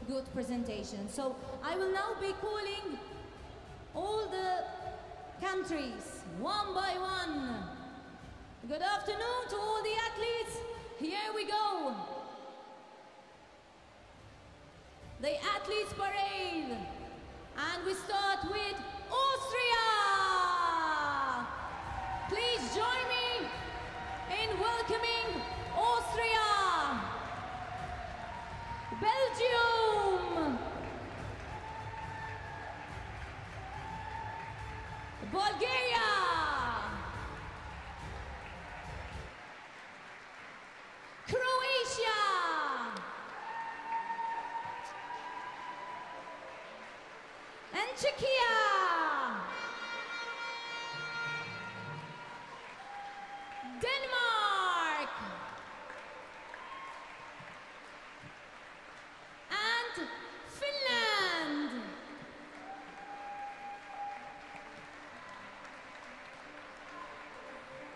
good presentation. So I will now be calling all the countries one by one. Good afternoon to all the athletes. Here we go. The athletes parade. And we start with Austria. Please join me in welcoming Austria. Belgium. Bulgaria. Croatia. And Czechia. Denmark. And Finland.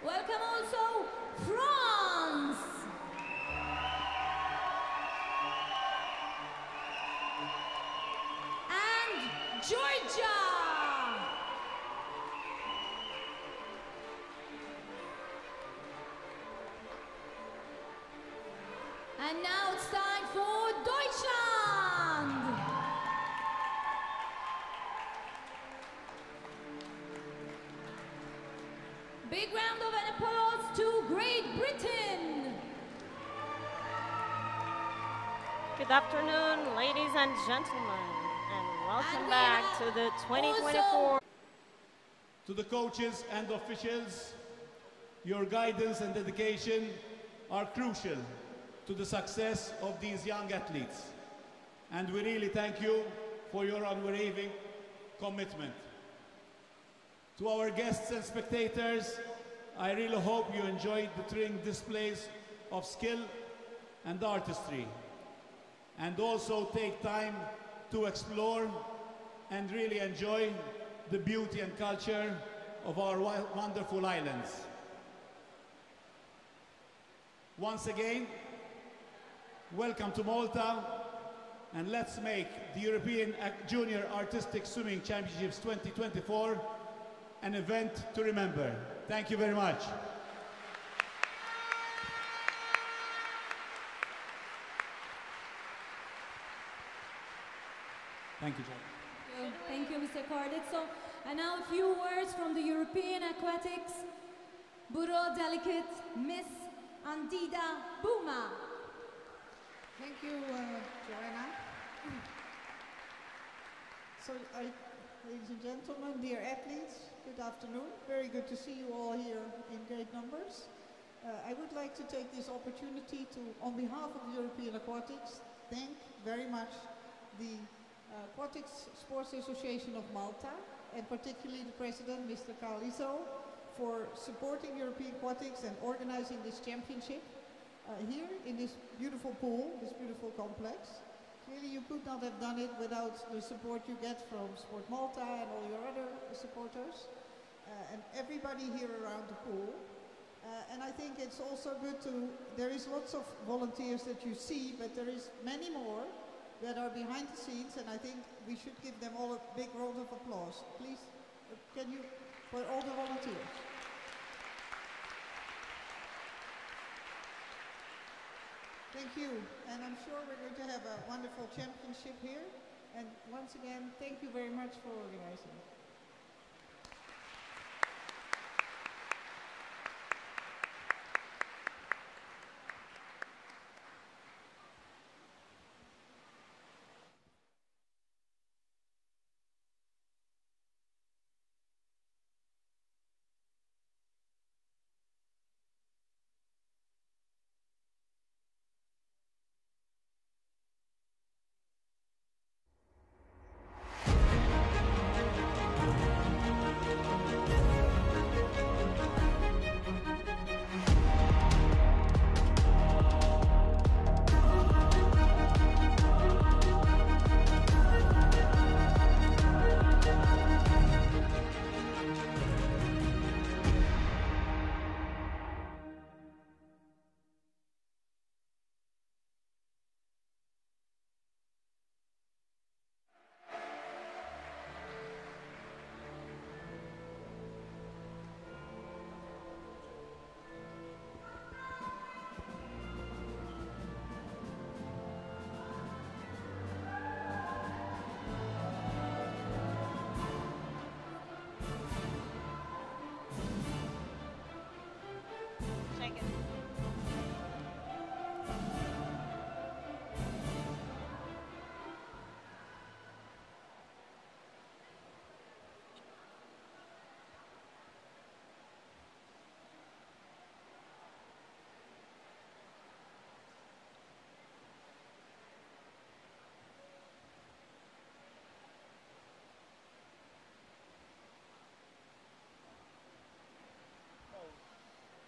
Welcome also France. And Georgia. And now it's time for Deutschland. Big round of applause to Great Britain. Good afternoon, ladies and gentlemen, and welcome back to the 2024. To the coaches and officials, your guidance and dedication are crucial to the success of these young athletes. And we really thank you for your unwavering commitment. To our guests and spectators, I really hope you enjoyed the thrilling displays of skill and artistry, and also take time to explore and really enjoy the beauty and culture of our wonderful islands. Once again, welcome to Malta, and let's make the European Junior Artistic Swimming Championships 2024 an event to remember. Thank you very much. Thank you, John. Thank you, Mr. Cardizzo. And now a few words from the European Aquatics Bureau Delegate, Miss Andida Bouma. Thank you, Joanna. So, ladies and gentlemen, dear athletes, good afternoon. Very good to see you all here in great numbers. I would like to take this opportunity to, on behalf of European Aquatics, thank very much the Aquatics Sports Association of Malta, and particularly the president, Mr. Calizo, for supporting European Aquatics and organizing this championship here in this beautiful pool, this beautiful complex. Clearly you could not have done it without the support you get from Sport Malta and all your other supporters, and everybody here around the pool. And I think it's also good to, there is lots of volunteers that you see, but there is many more that are behind the scenes, and I think we should give them all a big round of applause. Please, can you, for all the volunteers. Thank you, and I'm sure we're going to have a wonderful championship here. And once again, thank you very much for organizing.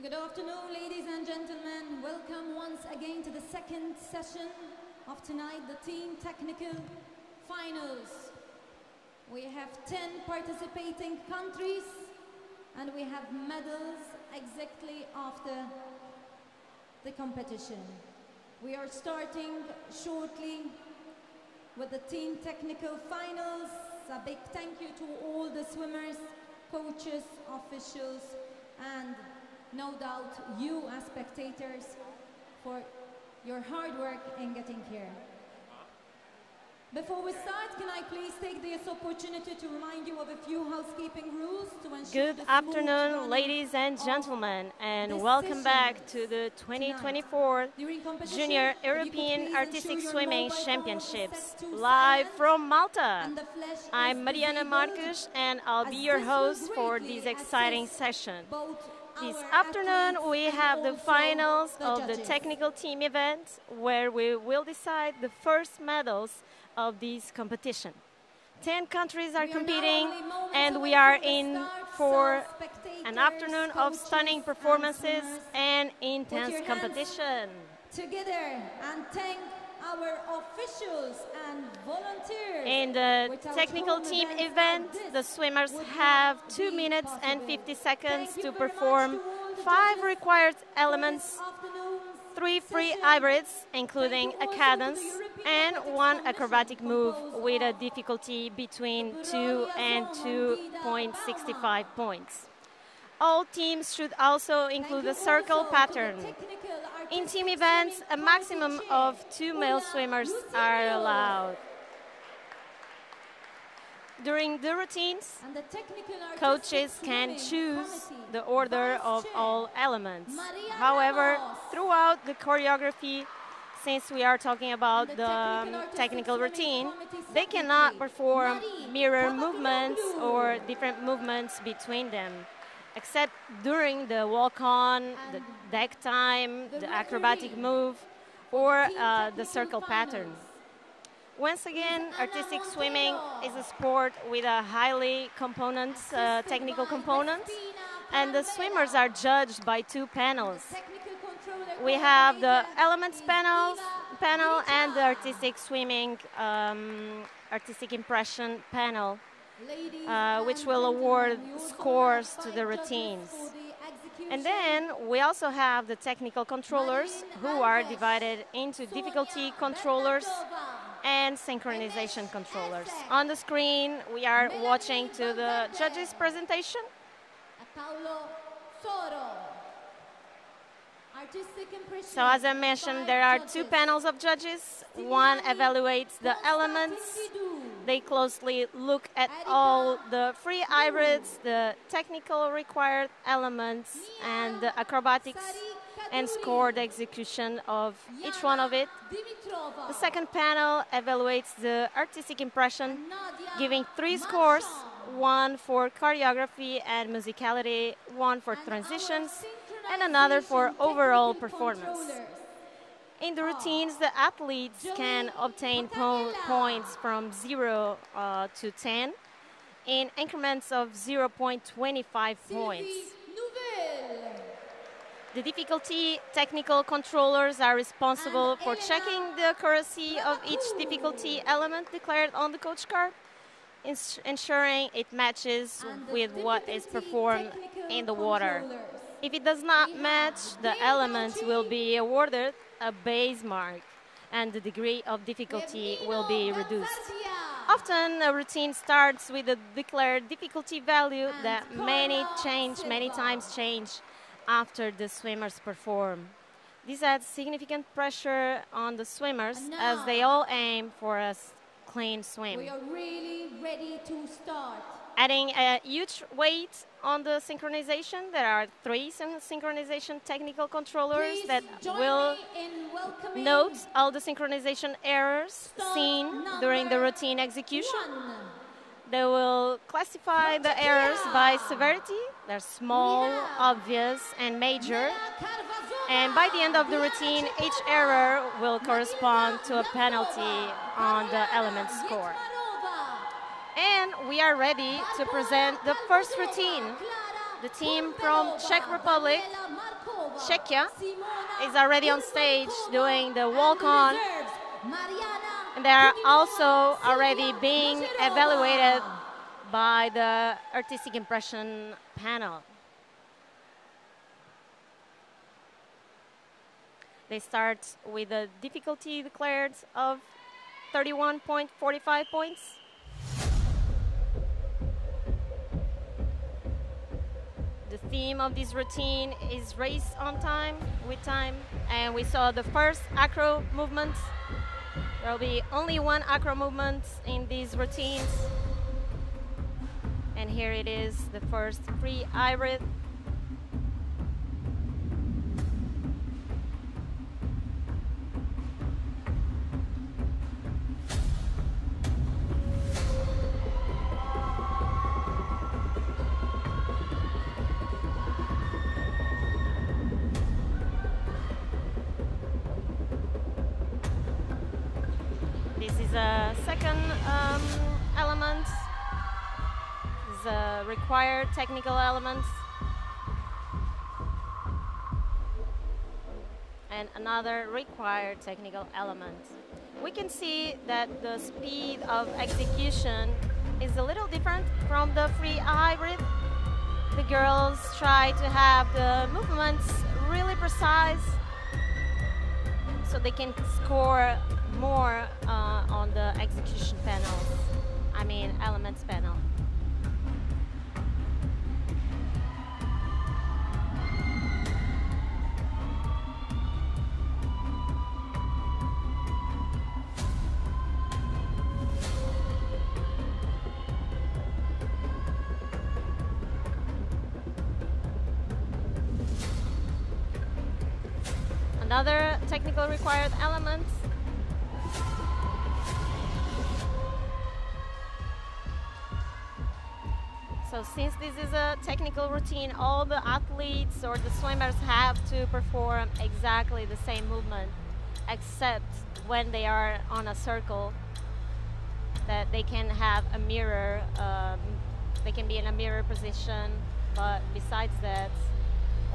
Good afternoon, ladies and gentlemen. Welcome once again to the second session of tonight, the Team Technical Finals. We have 10 participating countries and we have medals exactly after the competition. We are starting shortly with the Team Technical Finals. A big thank you to all the swimmers, coaches, officials, and no doubt you as spectators for your hard work in getting here. Before we start, can I please take this opportunity to remind you of a few housekeeping rules to ensure Good afternoon, ladies and gentlemen, and welcome back to the 2024 Junior European Artistic Swimming Championships, live from Malta. I'm Mariana Marques, and I'll be your host for this exciting session. This afternoon, we have the finals of the technical team event, where we will decide the first medals of this competition. 10 countries are competing, and we are in for an afternoon of stunning performances and intense competition. Together and thank our officials and volunteers. In the technical team event, the swimmers have 2 minutes and 50 seconds to perform 5 required elements, 3 free hybrids, including a cadence, and 1 acrobatic move with a difficulty between 2 and 2.65 points. All teams should also include a circle pattern. In team events, a maximum of 2 male swimmers are allowed. During the routines, coaches can choose the order of all elements. However, throughout the choreography, since we are talking about the technical routine, they cannot perform mirror movements or different movements between them, except during the walk-on, the deck time, the acrobatic move, or the circle pattern. Once again, artistic swimming is a sport with a highly technical component, and the swimmers are judged by 2 panels. We have the elements panel and the artistic swimming, artistic impression panel, which will award scores to the routines. And then we also have the technical controllers, who are divided into difficulty controllers and synchronization controllers. On the screen, we are watching to the judges' presentation. So as I mentioned, there are 2 panels of judges. One evaluates the elements. They closely look at all the free hybrids, the technical required elements, and the acrobatics, and score the execution of each one of it. The second panel evaluates the artistic impression, giving 3 scores, 1 for choreography and musicality, 1 for transitions, and another for overall performance. In the routines, the athletes can obtain points from 0 to 10 in increments of 0.25 points. The difficulty technical controllers are responsible for checking the accuracy of each difficulty element declared on the coach card, ensuring it matches with what is performed in the water. If it does not match, the element will be awarded a base mark, and the degree of difficulty will be reduced. Often, a routine starts with a declared difficulty value that many times change after the swimmers perform. This adds significant pressure on the swimmers as they all aim for a clean swim. We are really ready to start. Adding a huge weight on the synchronization, there are 3 synchronization technical controllers that will note all the synchronization errors seen during the routine execution. They will classify the errors by severity. They're small, obvious, and major. And by the end of the routine, each error will correspond to a penalty on the element score. And we are ready to present the first routine. The team from Czech Republic, Czechia, is already on stage doing the walk-on, and they are also already being evaluated by the artistic impression panel. They start with a difficulty declared of 31.45 points. The theme of this routine is race on time, with time, and we saw the first acro movement. There will be only one acro movement in these routines. And here it is, the first free hybrid. This is a second element. This is a required technical element. And another required technical element. We can see that the speed of execution is a little different from the free hybrid. The girls try to have the movements really precise so they can score more on the execution panel, elements panel. Another technical required element. So since this is a technical routine, all the athletes or the swimmers have to perform exactly the same movement, except when they are on a circle, that they can have a mirror, they can be in a mirror position, but besides that,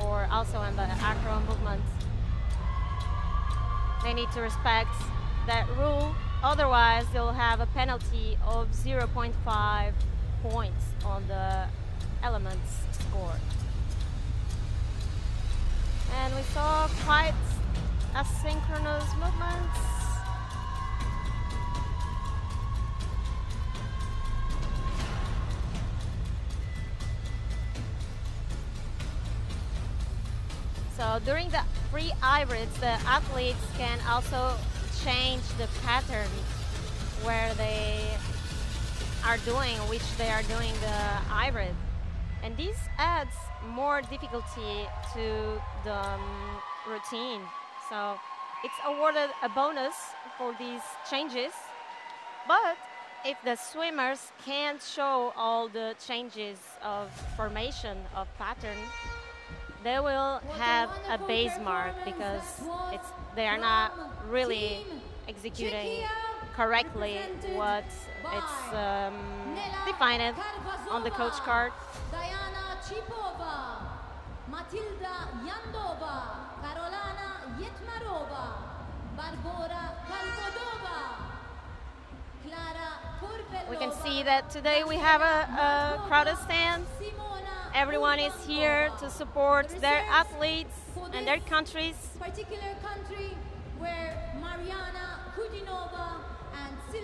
or also in the acro movement, they need to respect that rule, otherwise they'll have a penalty of 0.5 points on the elements score. And we saw quite asynchronous movements. So during the free hybrids, the athletes can also change the pattern where they are doing, the hybrid. And this adds more difficulty to the routine. So it's awarded a bonus for these changes. But if the swimmers can't show all the changes of formation of pattern, they will have a base mark because they are not really executing correctly what it's defined on the coach card. We can see that today we have a crowded stand. Everyone is here to support their athletes and their countries.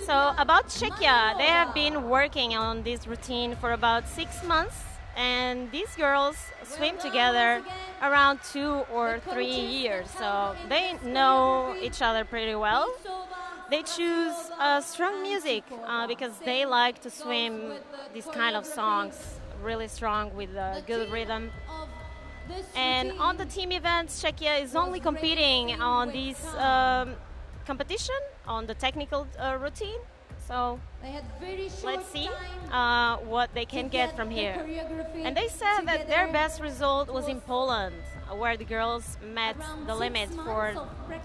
So about Czechia, they have been working on this routine for about 6 months, and these girls swim together around 2 or 3 years, so they know each other pretty well. They choose strong music because they like to swim these kind of songs, really strong with a good rhythm. And on the team events, Czechia is only competing on this competition, on the technical routine. So let's see what they can get from here. And they said that their best result was in Poland, where the girls met the limit for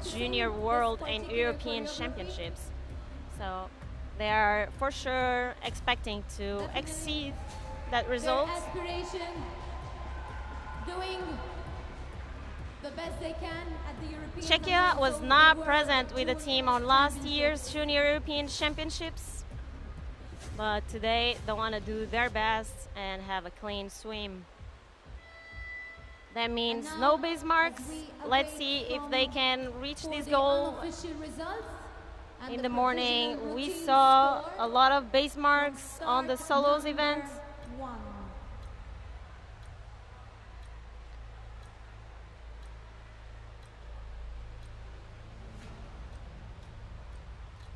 Junior World and European Championships. So they are for sure expecting to exceed that result. doing the best they can at the European. Czechia was not present with the team on last year's Junior European Championships, but today they want to do their best and have a clean swim. That means no base marks. Let's see if they can reach this goal. In the morning, we saw a lot of base marks on the solos event.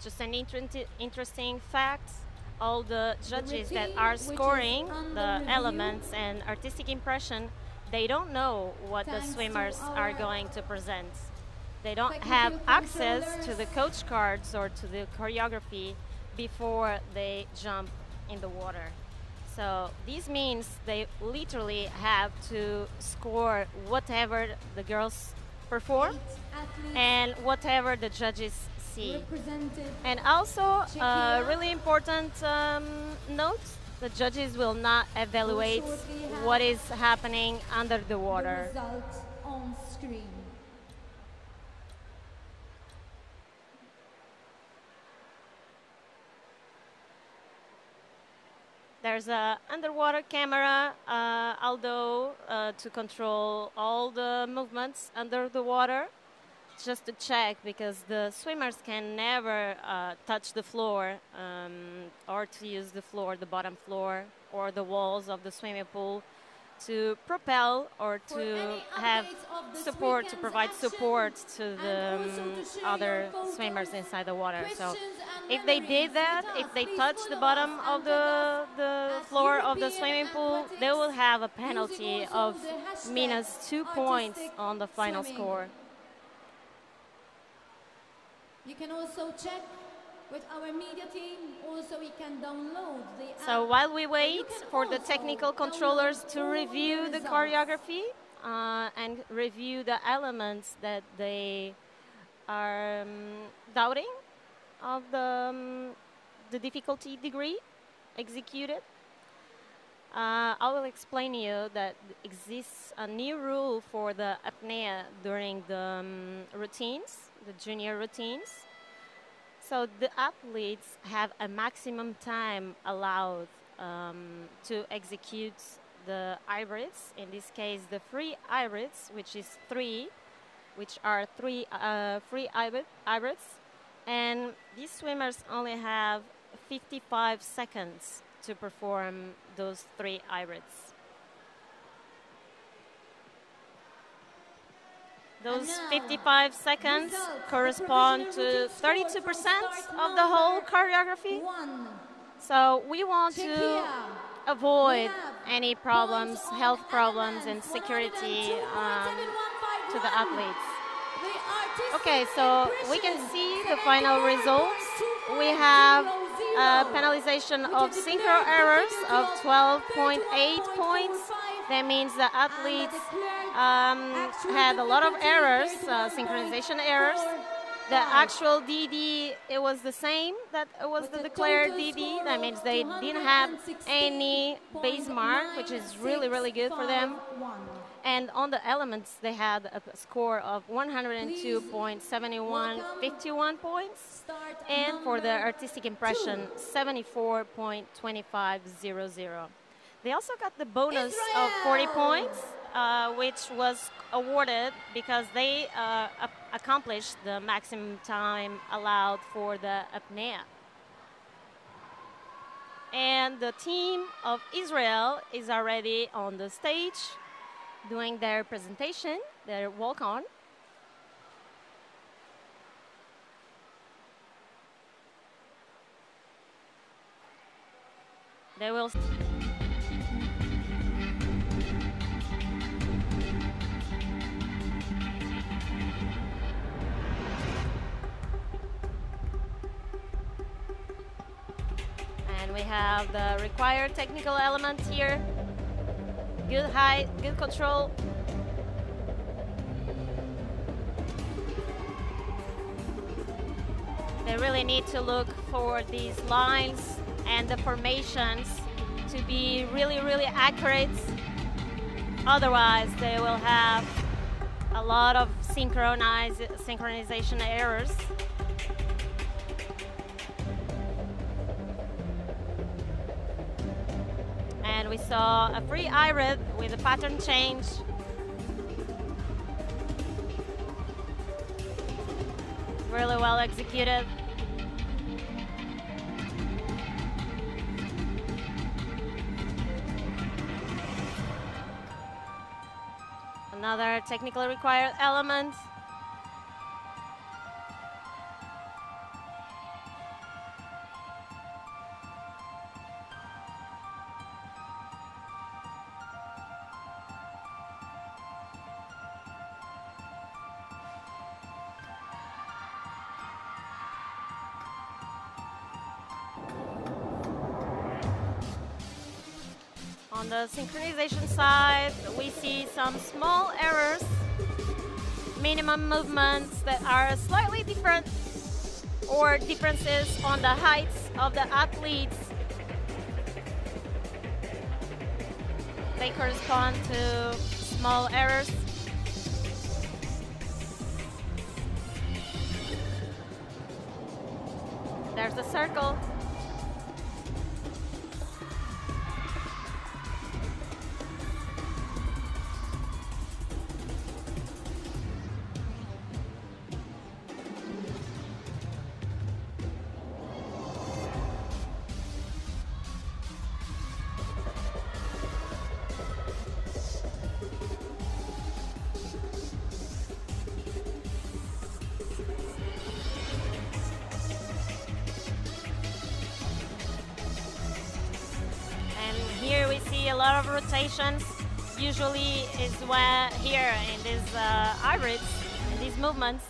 Just an interesting fact, all the judges that are scoring the elements and artistic impression, they don't know what the swimmers are going to present. They don't have access to the coach cards or to the choreography before they jump in the water. So this means they literally have to score whatever the girls perform and whatever the judges see. And also, a really important note, the judges will not evaluate what is happening under the water. The result on screen. There's an underwater camera, although to control all the movements under the water, just to check, because the swimmers can never touch the floor or to use the floor, the bottom floor, or the walls of the swimming pool to propel or to have support, to provide support to the other swimmers inside the water. So if they did that, if they touched the bottom of the floor of the swimming pool, they will have a penalty of -2 points on the final score. You can also check with our media team. Also, we can download the app. So while we wait for the technical controllers to review the choreography and review the elements that they are doubting of the difficulty degree executed, I will explain you that exists a new rule for the apnea during the routines, the junior routines. So the athletes have a maximum time allowed to execute the hybrids. In this case, the free hybrids, which is 3, which are 3 free hybrids. And these swimmers only have 55 seconds to perform those 3 hybrids. Those 55 seconds correspond to 32% of the whole choreography. So we want to avoid any problems, health problems, and security to the athletes. Okay, so we can see the final results. We have a penalization of synchro errors of 12.8 points. That means the athletes had a lot of errors, synchronization errors. The actual DD, it was the same that it was the declared DD. That means they didn't have any base mark, which is really, really good for them. And on the elements, they had a score of 102.71, 51 points. And for the artistic impression, 74.2500. They also got the bonus of 40 points, which was awarded because they accomplished the maximum time allowed for the apnea. And the team of Israel is already on the stage doing their presentation, their walk-on. They will... And we have the required technical elements here. Good height, good control. They really need to look for these lines and the formations to be really, really accurate. Otherwise, they will have a lot of synchronization errors. And we saw a free irid with a pattern change. Really well executed. Another technically required element. On the synchronization side, we see some small errors, minimum movements that are slightly different, or differences on the heights of the athletes. They correspond to small errors. There's the circle. Here we see a lot of rotations. Usually is when here in these irids, in these movements,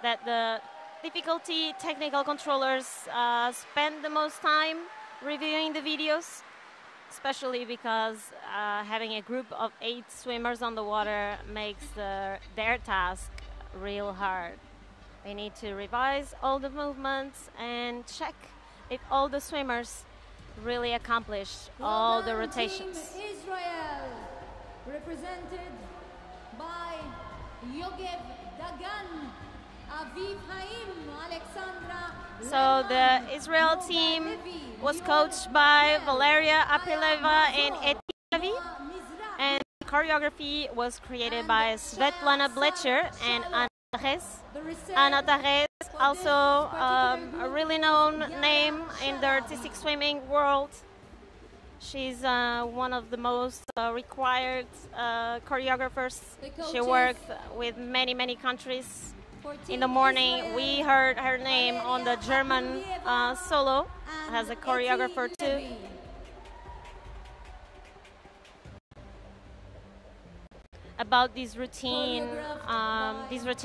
that the difficulty technical controllers spend the most time reviewing the videos, especially because having a group of 8 swimmers on the water makes their task real hard. They need to revise all the movements and check if all the swimmers really accomplished all the rotations. Team Israel, represented by Yogev Dagan, Aviv Haim, Alexandra. So the Israel team was coached by Valeria Apileva and Eti Levi, and the choreography was created by Svetlana Blecher and Anna Tares. Anna Tares, also a really known name in the artistic swimming world. She's one of the most required choreographers. She worked with many countries. In the morning, we heard her name on the German solo as a choreographer too. About this routine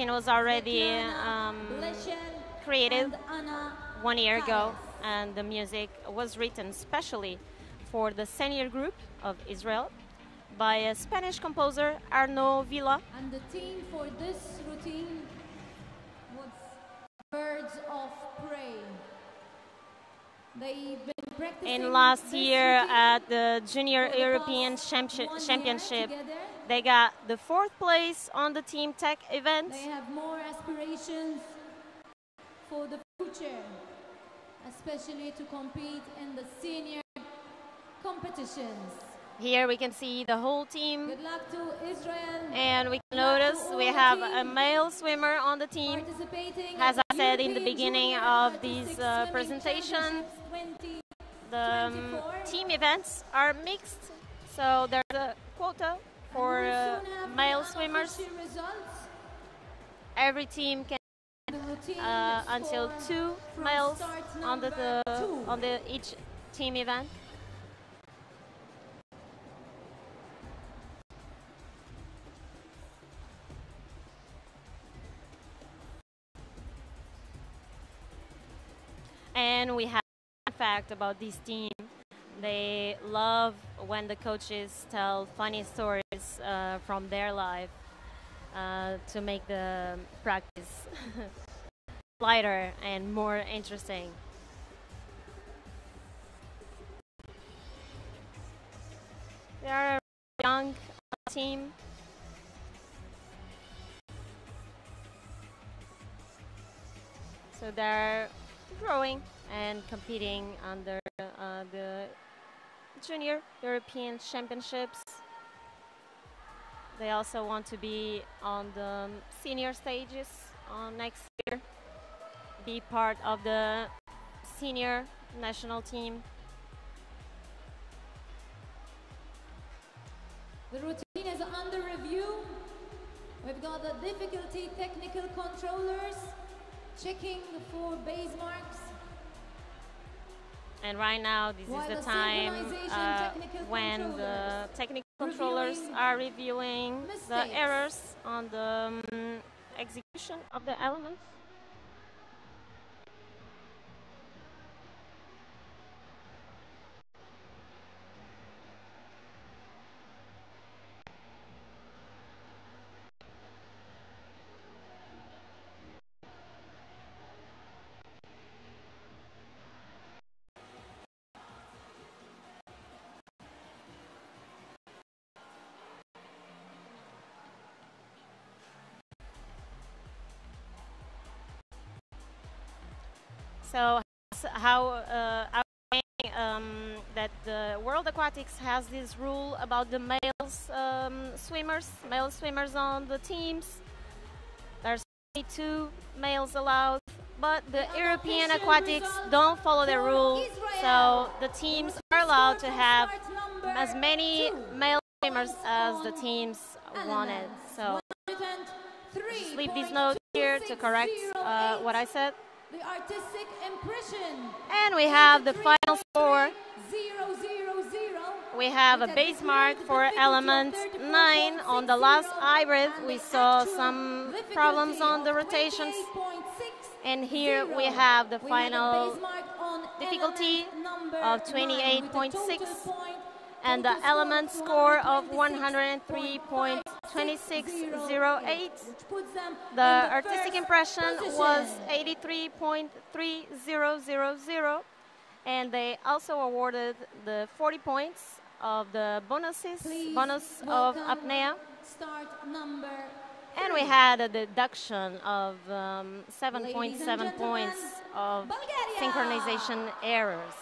was already created 1 year ago, and the music was written specially for the senior group of Israel by a Spanish composer, Arnaud Villa. And the theme for this routine was Birds of Prey. They've been practicing In last year routine at the Junior for the European past 1 year Championship, together. they got the 4th place on the Team Tech event. They have more aspirations for the future, especially to compete in the senior competitions. Here we can see the whole team, Good luck to Israel. and we can Good luck to notice all we the have team a male swimmer on the team. participating As at I said in the European beginning Junior of Artistic this Swimming presentation, Championships the 2024. team events are mixed, so there's a quota for And we will soon have male the swimmers. unofficial results. Every team can The routine until score 2 from males start on the number 2. on the each team event. And we have a fact about this team. They love when the coaches tell funny stories from their life to make the practice lighter and more interesting. They are young team. So they're growing and competing under the Junior European Championships. They also want to be on the senior stages next year, be part of the senior national team. The routine is under review. We've got the difficulty technical controllers checking for base marks. And right now, this is the time when the technical controllers are reviewing the errors on the execution of the elements. So how that the World Aquatics has this rule about the male swimmers on the teams. There's only 2 males allowed, but the European Aquatics don't follow the rule, so the teams are allowed to have as many male swimmers as the teams wanted. So just leave this note here to correct what I said. The artistic impression. And we have the final score. 0-0-0. We have a base mark for element 9 on the last hybrid. We saw some problems on the rotations. And here we have the final difficulty of 28.6 and the element score of 103.2608. The artistic impression was 83.3000, and they also awarded the 40 points of the bonus of apnea. And we had a deduction of 7.7 points of synchronization errors.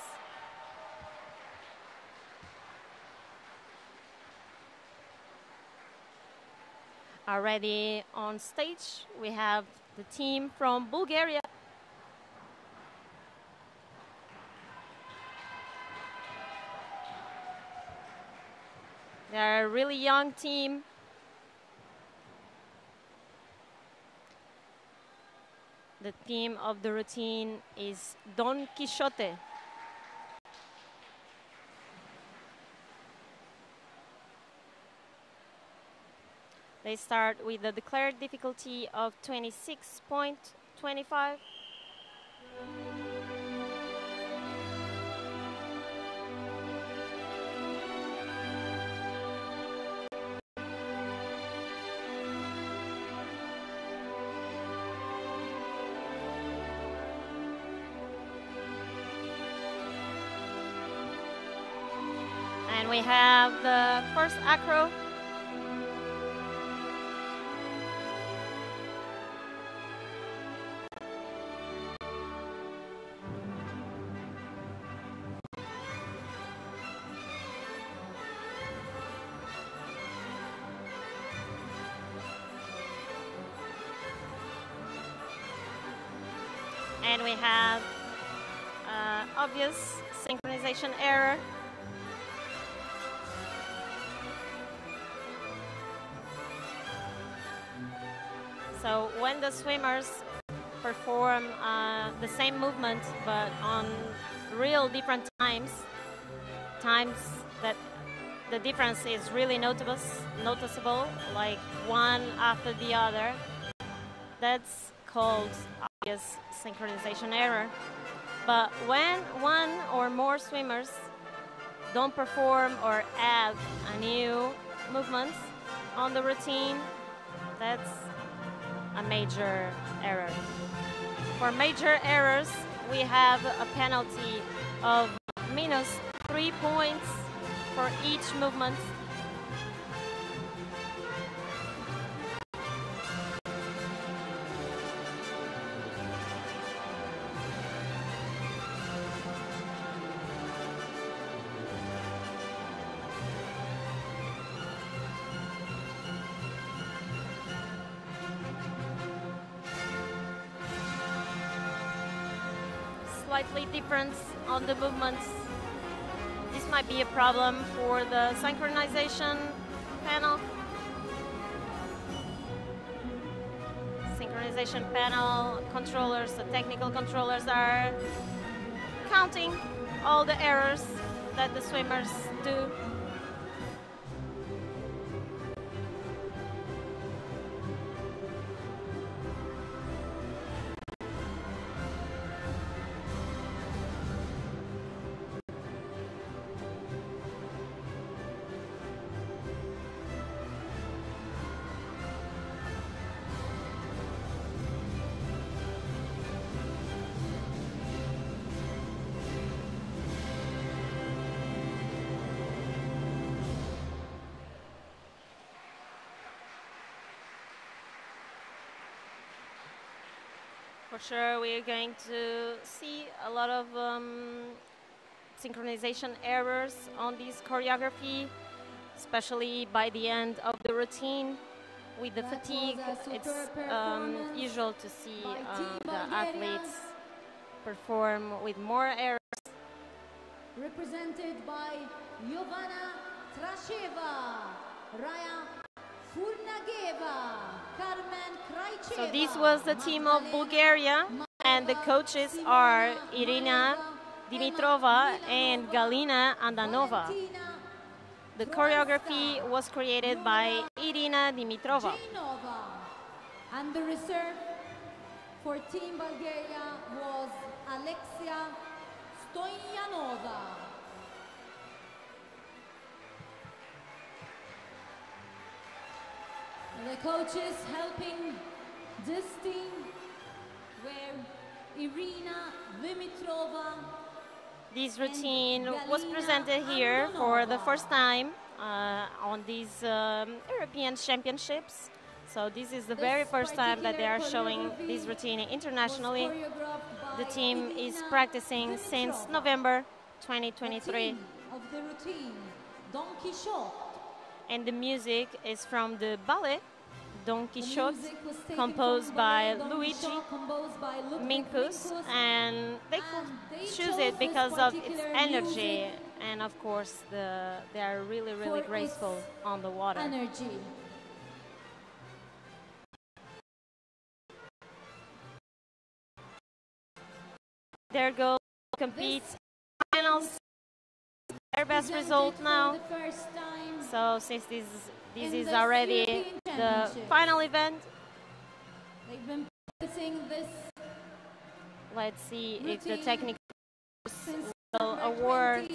Already on stage, we have the team from Bulgaria. They're a really young team. The theme of the routine is Don Quixote. They start with a declared difficulty of 26.25. And we have the first acro. And we have obvious synchronization error. So when the swimmers perform the same movement but on real different times that the difference is really noticeable, like one after the other, that's called obvious synchronization error. But when one or more swimmers don't perform or add a new movement on the routine, that's a major error. For major errors, we have a penalty of -3 points for each movement. slightly different on the movements. This might be a problem for the synchronization panel. Synchronization panel controllers, the technical controllers are counting all the errors that the swimmers do. For sure, we are going to see a lot of synchronization errors on this choreography, especially by the end of the routine. With the fatigue, it's usual to see the athletes perform with more errors. Represented by Jovana Trasheva, Raya Furnageva, Carmen Krajceva. So this was the team of Bulgaria, and the coaches are Irina Dimitrova and Galina Andanova. The choreography was created by Irina Dimitrova. And the reserve for Team Bulgaria was Alexia Stoyanova. The coaches helping this team were Irina Dimitrova. This routine was presented here for the first time on these European Championships. So this is the very first time that they are showing this routine internationally. The team is practicing since November 2023. Of the routine, Don Quixote. And the music is from the ballet Don Quixote, composed by Luigi Minkus, and they could choose it because of its energy, and of course they are really graceful on the water. Energy. Their goal compete finals, their best result now. So since this is already the final event, they've been practicing this. Let's see if the technical will award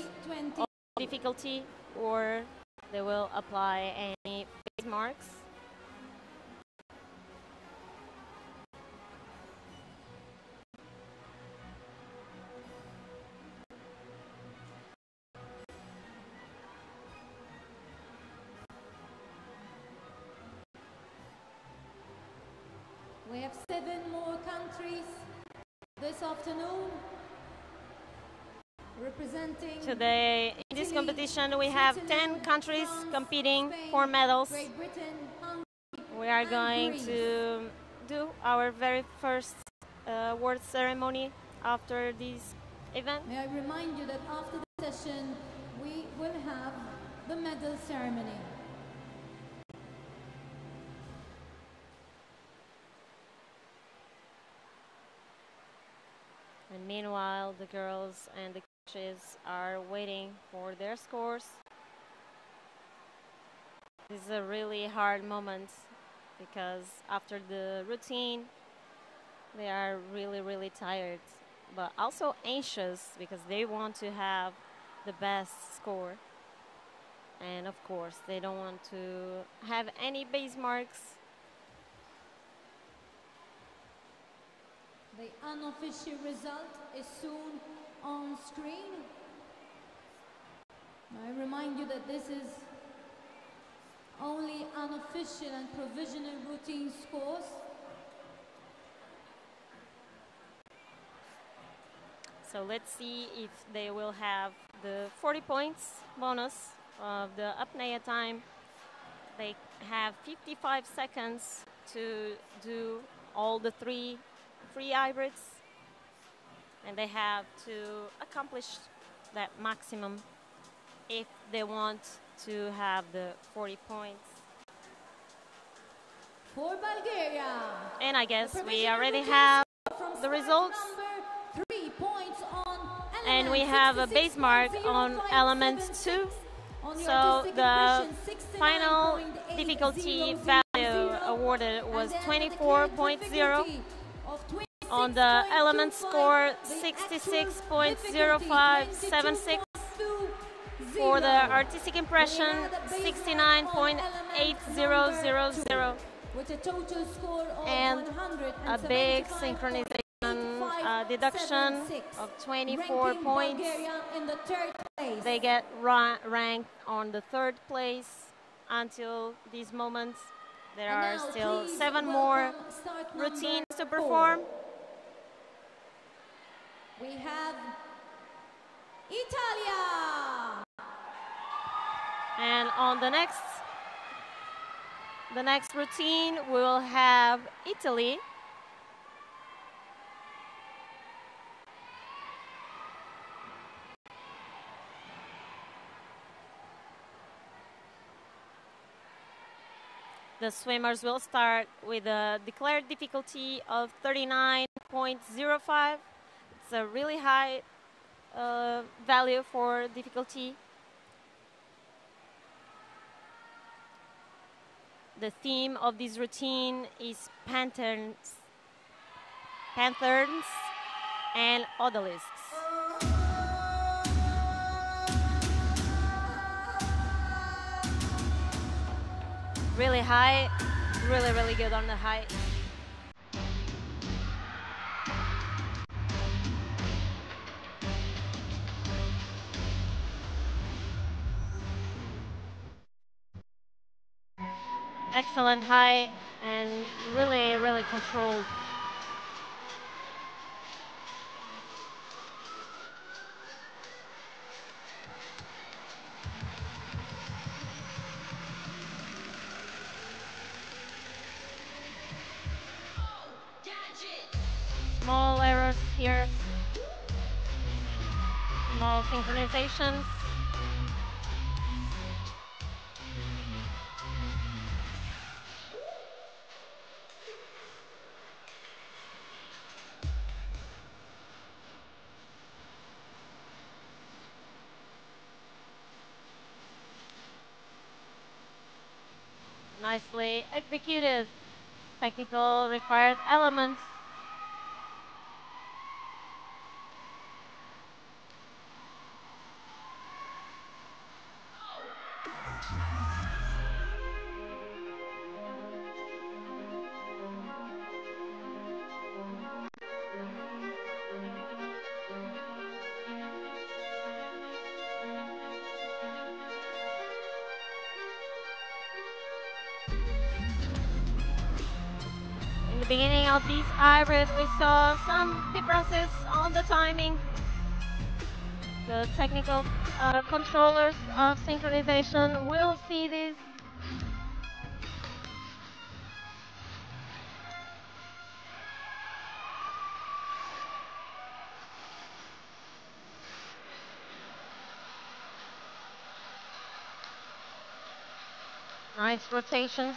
all difficulty or they will apply any base marks. We have 7 more countries this afternoon representing. Today in this competition we have 10 countries competing for medals. Great Britain, Hungary, we are going to do our very first award ceremony after this event. May I remind you that after the session we will have the medal ceremony. And meanwhile, the girls and the coaches are waiting for their scores. This is a really hard moment because after the routine, they are really tired, but also anxious because they want to have the best score. And of course, they don't want to have any base marks. The unofficial result is soon on screen. I remind you that this is only unofficial and provisional routine scores. So let's see if they will have the 40 points bonus of the apnea time. They have 55 seconds to do all the 3 free hybrids. and they have to accomplish that maximum if they want to have the 40 points. For Bulgaria. And I guess we already have the results. 3 points on and we have a base mark on element 2. So the final difficulty value awarded was 24.0. On the element score, 66.0576. For the artistic impression, 69.8000. And a big synchronization deduction of 24 points. They get ranked on the 3rd place. Until these moments, there are still 7 more routines to perform. We have Italia. And on the next routine, we will have Italy. The swimmers will start with a declared difficulty of 39.05. It's a really high value for difficulty. The theme of this routine is panthers and odalisks. Really high, really good on the height. Excellent height and really controlled. Small errors here. Small synchronizations. Nicely executed. Technical required elements. In the beginning of these hybrids, we saw some differences on the timing. The technical controllers of synchronization will see this. Nice rotations.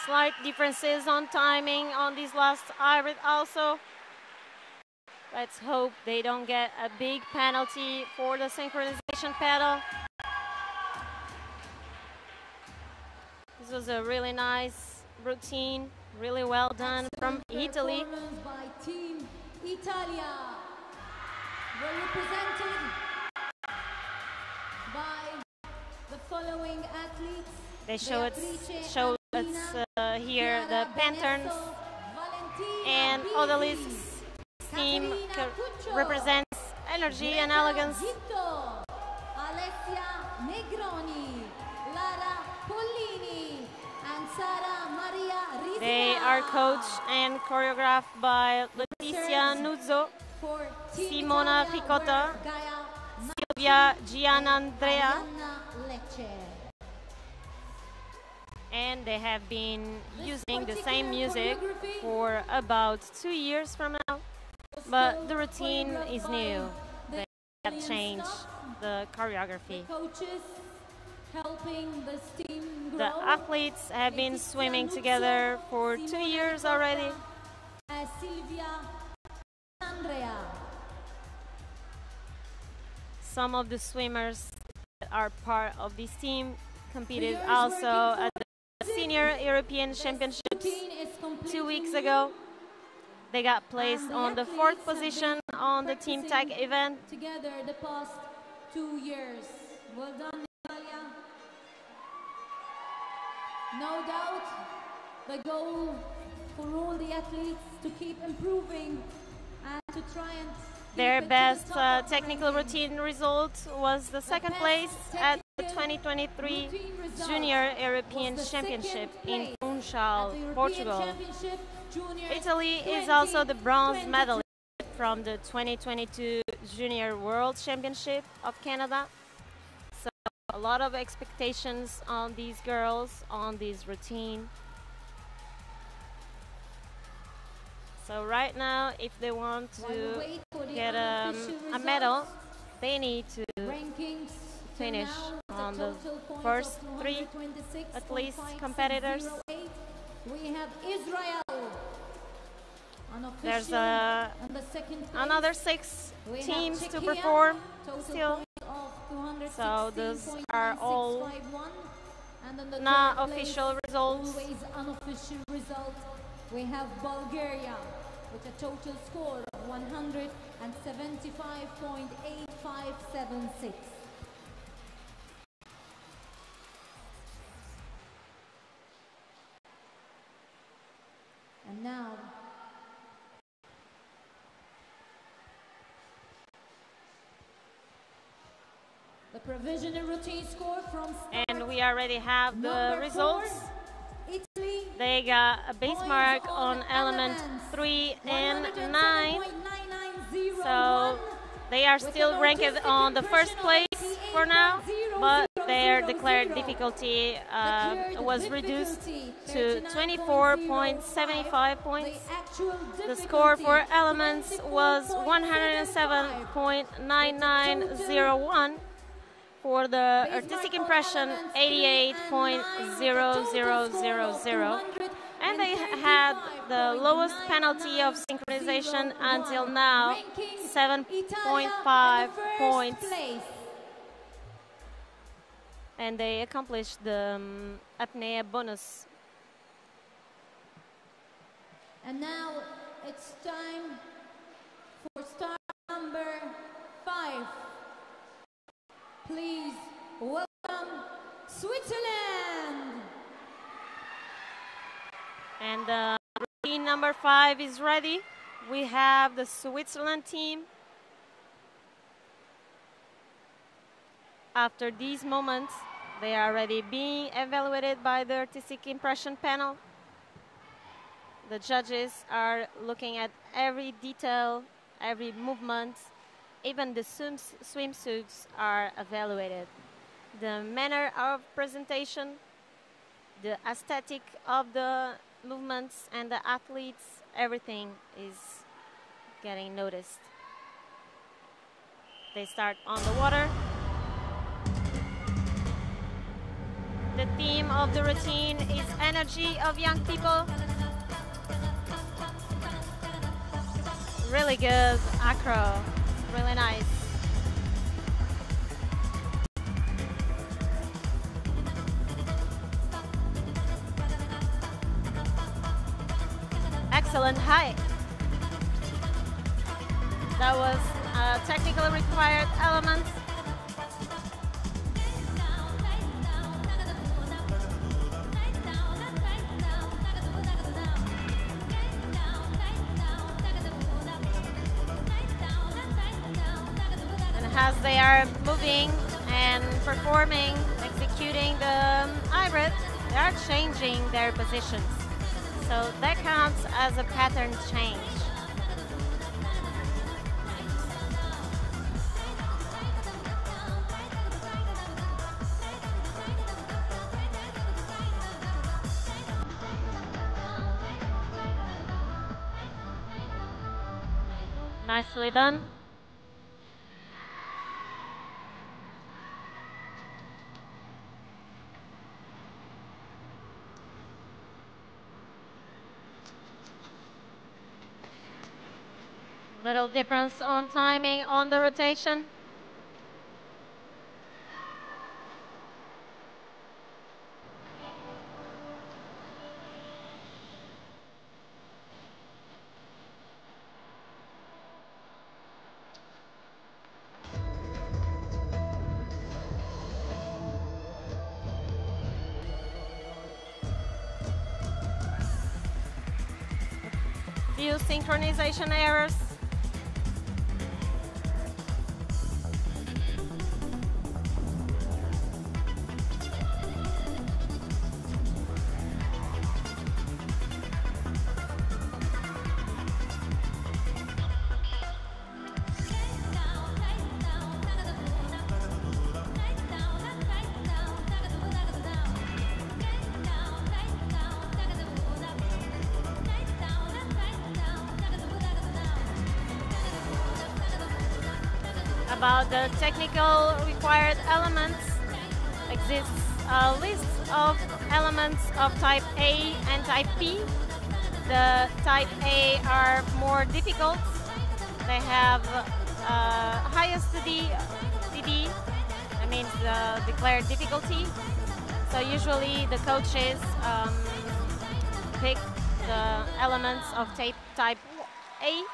Slight differences on timing on this last hybrid also. Let's hope they don't get a big penalty for the synchronization pedal. This was a really nice routine, really well done from Italy. By Team Italia. were represented by the following athletes. They show us here the Panterns, and Odalisque's team represents energy and elegance. Alessia Negroni, Lara Pollini, and Sara Maria Rizina. They are coached and choreographed by Letizia Nuzzo, Simona Ricotta, Silvia Gianandrea, and they have been using the same music for about 2 years from now, but the routine is new. They have changed the choreography. The athletes have been swimming together for 2 years already. Some of the swimmers that are part of this team competed also at the Senior European Championships 2 weeks ago. They got placed on the 4th position on the team tag event. Together the past 2 years. Well done, Natalia. No doubt the goal for all the athletes to keep improving and to try and their best technical routine result was the 2nd place at the 2023 Junior European Championship in Funchal, Portugal. Italy is also the bronze medalist from the 2022 Junior World Championship of Canada. So a lot of expectations on these girls, on this routine. So right now, if they want to get a medal, they need to finish on the first 3 at least competitors. We have Israel. There's another 6 teams to perform still. So those are all not official results. We have Bulgaria with a total score of 175.8576. And now the provisional routine score from start. And we already have the results. 4, Italy. They got a base mark on element 3 and 9. So they are still ranked on the 1st place for now, but their declared difficulty was reduced to 24.75 points. The score for elements was 107.9901. For the artistic impression, 88.0000. And they had the lowest penalty of synchronization until now, 7.5 points. And they accomplished the apnea bonus. And now it's time for star number 5. Please welcome Switzerland. And routine number 5 is ready. We have the Switzerland team. After these moments, they are already being evaluated by the artistic impression panel. The judges are looking at every detail, every movement. Even the swimsuits are evaluated. The manner of presentation, the aesthetic of the movements and the athletes, everything is getting noticed. They start on the water. The theme of the routine is energy of young people. Really good acro. Really nice. Excellent height. That was technically required elements. And as they are moving and performing, executing the hybrid, they are changing their positions. So that counts as a pattern change. Nicely done. Little difference on timing on the rotation. Few synchronization errors. About the technical required elements, exists a list of elements of type A and type B. The type A are more difficult. They have highest DD, that means the declared difficulty. So usually the coaches pick the elements of type A,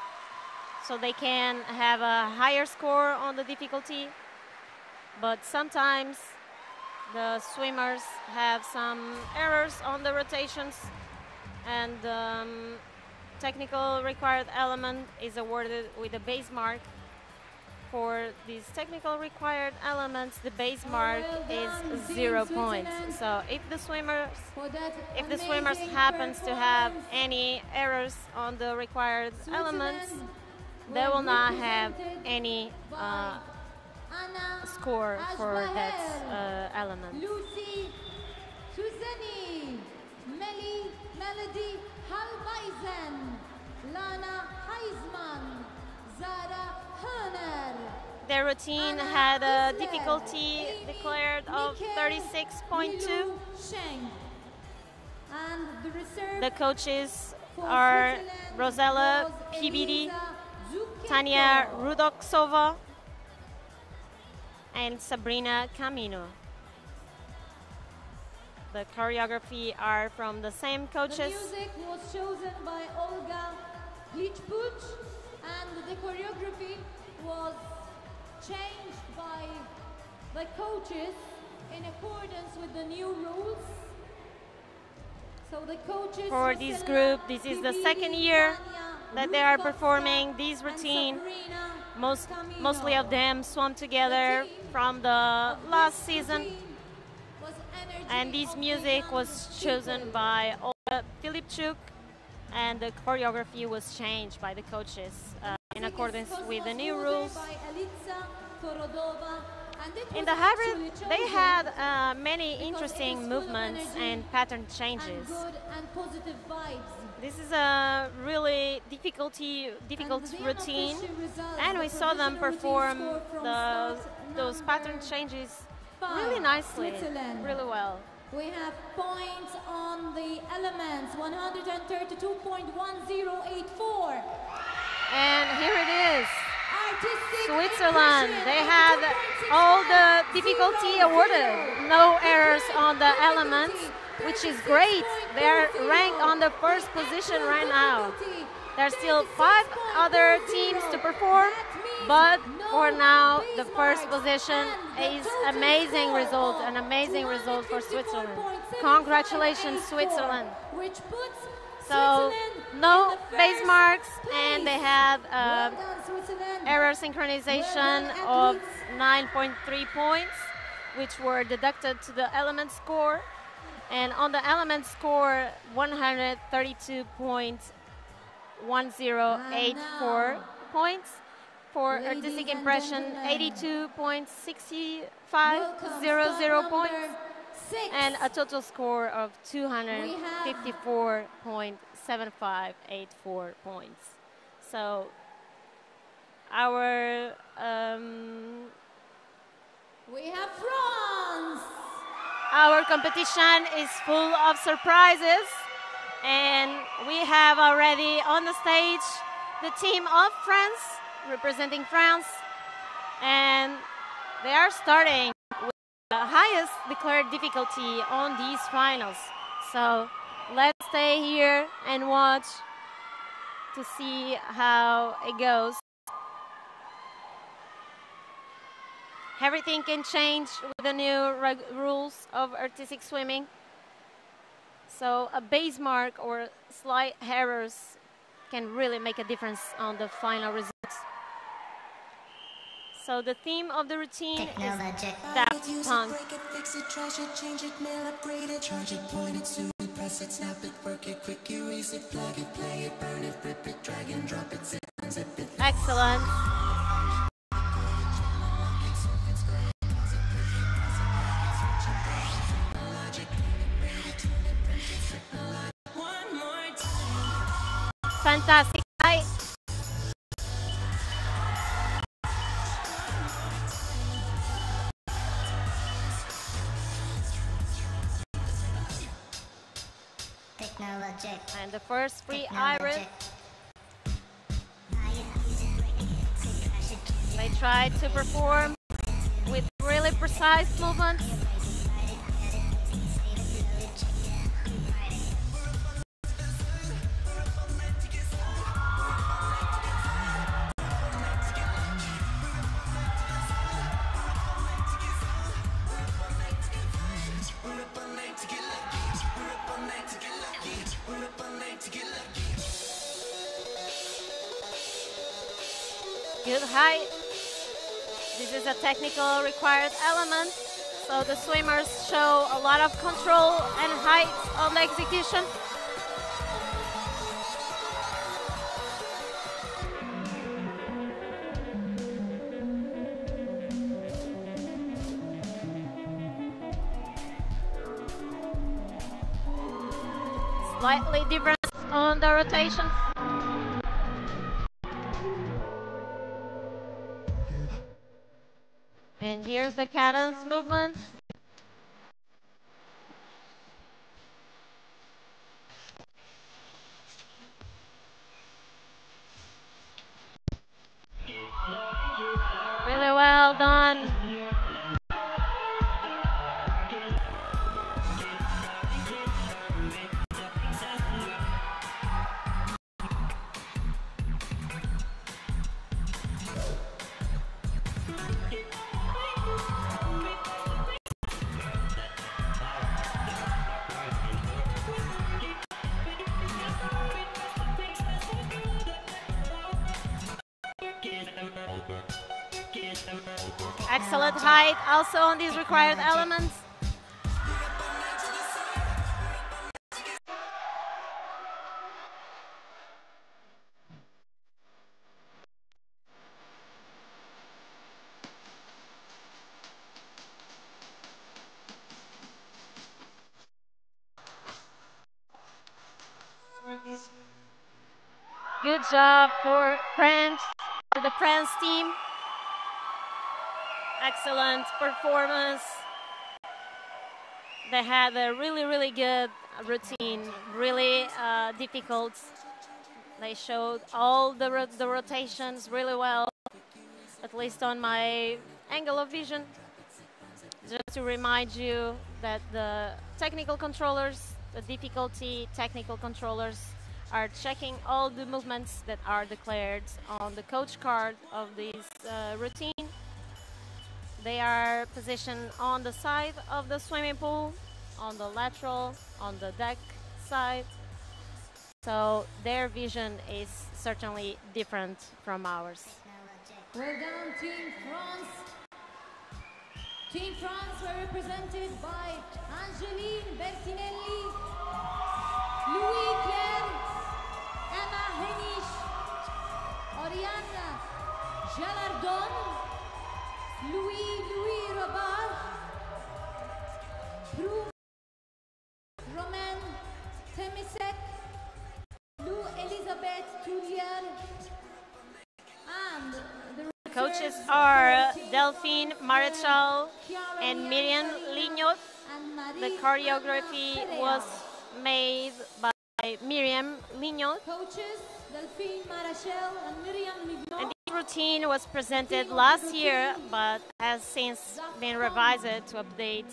so they can have a higher score on the difficulty. But sometimes the swimmers have some errors on the rotations, and technical required element is awarded with a base mark. For these technical required elements, the base mark is 0 points. So if the swimmers happens to have any errors on the required elements, they will not have any score for that element. Lucy Suzani, Melody Halbeisen, Lana Heisman, Zara Herner. Their routine had a difficulty declared of 36.2. The coaches are Rosella Pibidi, Tanya Rudoksova, and Sabrina Camino. The choreography are from the same coaches. The music was chosen by Olga Lichpuch, and the choreography was changed by the coaches in accordance with the new rules. So the coaches for this group, this is the second year that they are performing this routine. Mostly of them swam together from the last season. And this music was chosen by Olga Filipchuk, and the choreography was changed by the coaches in accordance with the new rules. In the hybrid, they had many interesting movements and pattern changes. This is a really difficult routine, and we saw them perform those pattern changes really nicely, really well. We have points on the elements, 132.1084. And here it is. Switzerland, they had all the difficulty awarded, no errors on the elements, which is great. They're ranked on the first position right now. There's still 5 other teams to perform, But for now, the first position is amazing result, an amazing result for Switzerland. Congratulations, Switzerland. So no base marks, and they had error synchronization of 9.3 points, which were deducted to the element score. And on the element score, 132.1084 points. For artistic impression, 82.6500 points. And a total score of 254.7584 points. So our we have France. Our competition is full of surprises, and we have already on the stage the team of France, representing France, and they are starting with the highest declared difficulty on these finals. So let's stay here and watch to see how it goes. Everything can change with the new rules of artistic swimming. So a base mark or slight errors can really make a difference on the final results. So the theme of the routine is Daft Punk. Excellent. Fantastic. And the first free iris. They tried to perform with really precise movements. Good height. This is a technical required element, so the swimmers show a lot of control and height of the execution. Slightly different on the rotation. And here's the cadence movement. Really well done. Excellent height also on these required elements. Good job for France, for the France team. Excellent performance. They had a really good routine, really difficult. They showed all the rotations really well, at least on my angle of vision. Just to remind you that the technical controllers, the difficulty technical controllers are checking all the movements that are declared on the coach card of this routine. They are positioned on the side of the swimming pool, on the lateral, on the deck side. So their vision is certainly different from ours. Well done, Team France. Team France were represented by Angeline Bertinelli, Louis Claire, Emma Henish, Oriana Jalardon, Louis Robard, Prue Romain Temisek, Lou Elizabeth Tullier, and the coaches are Delphine Marechal and Miriam Lignot. The choreography was made by Miriam Lignot. Coaches Delphine Marechal and Miriam Lignot. And this routine was presented last year, but has since been revised to update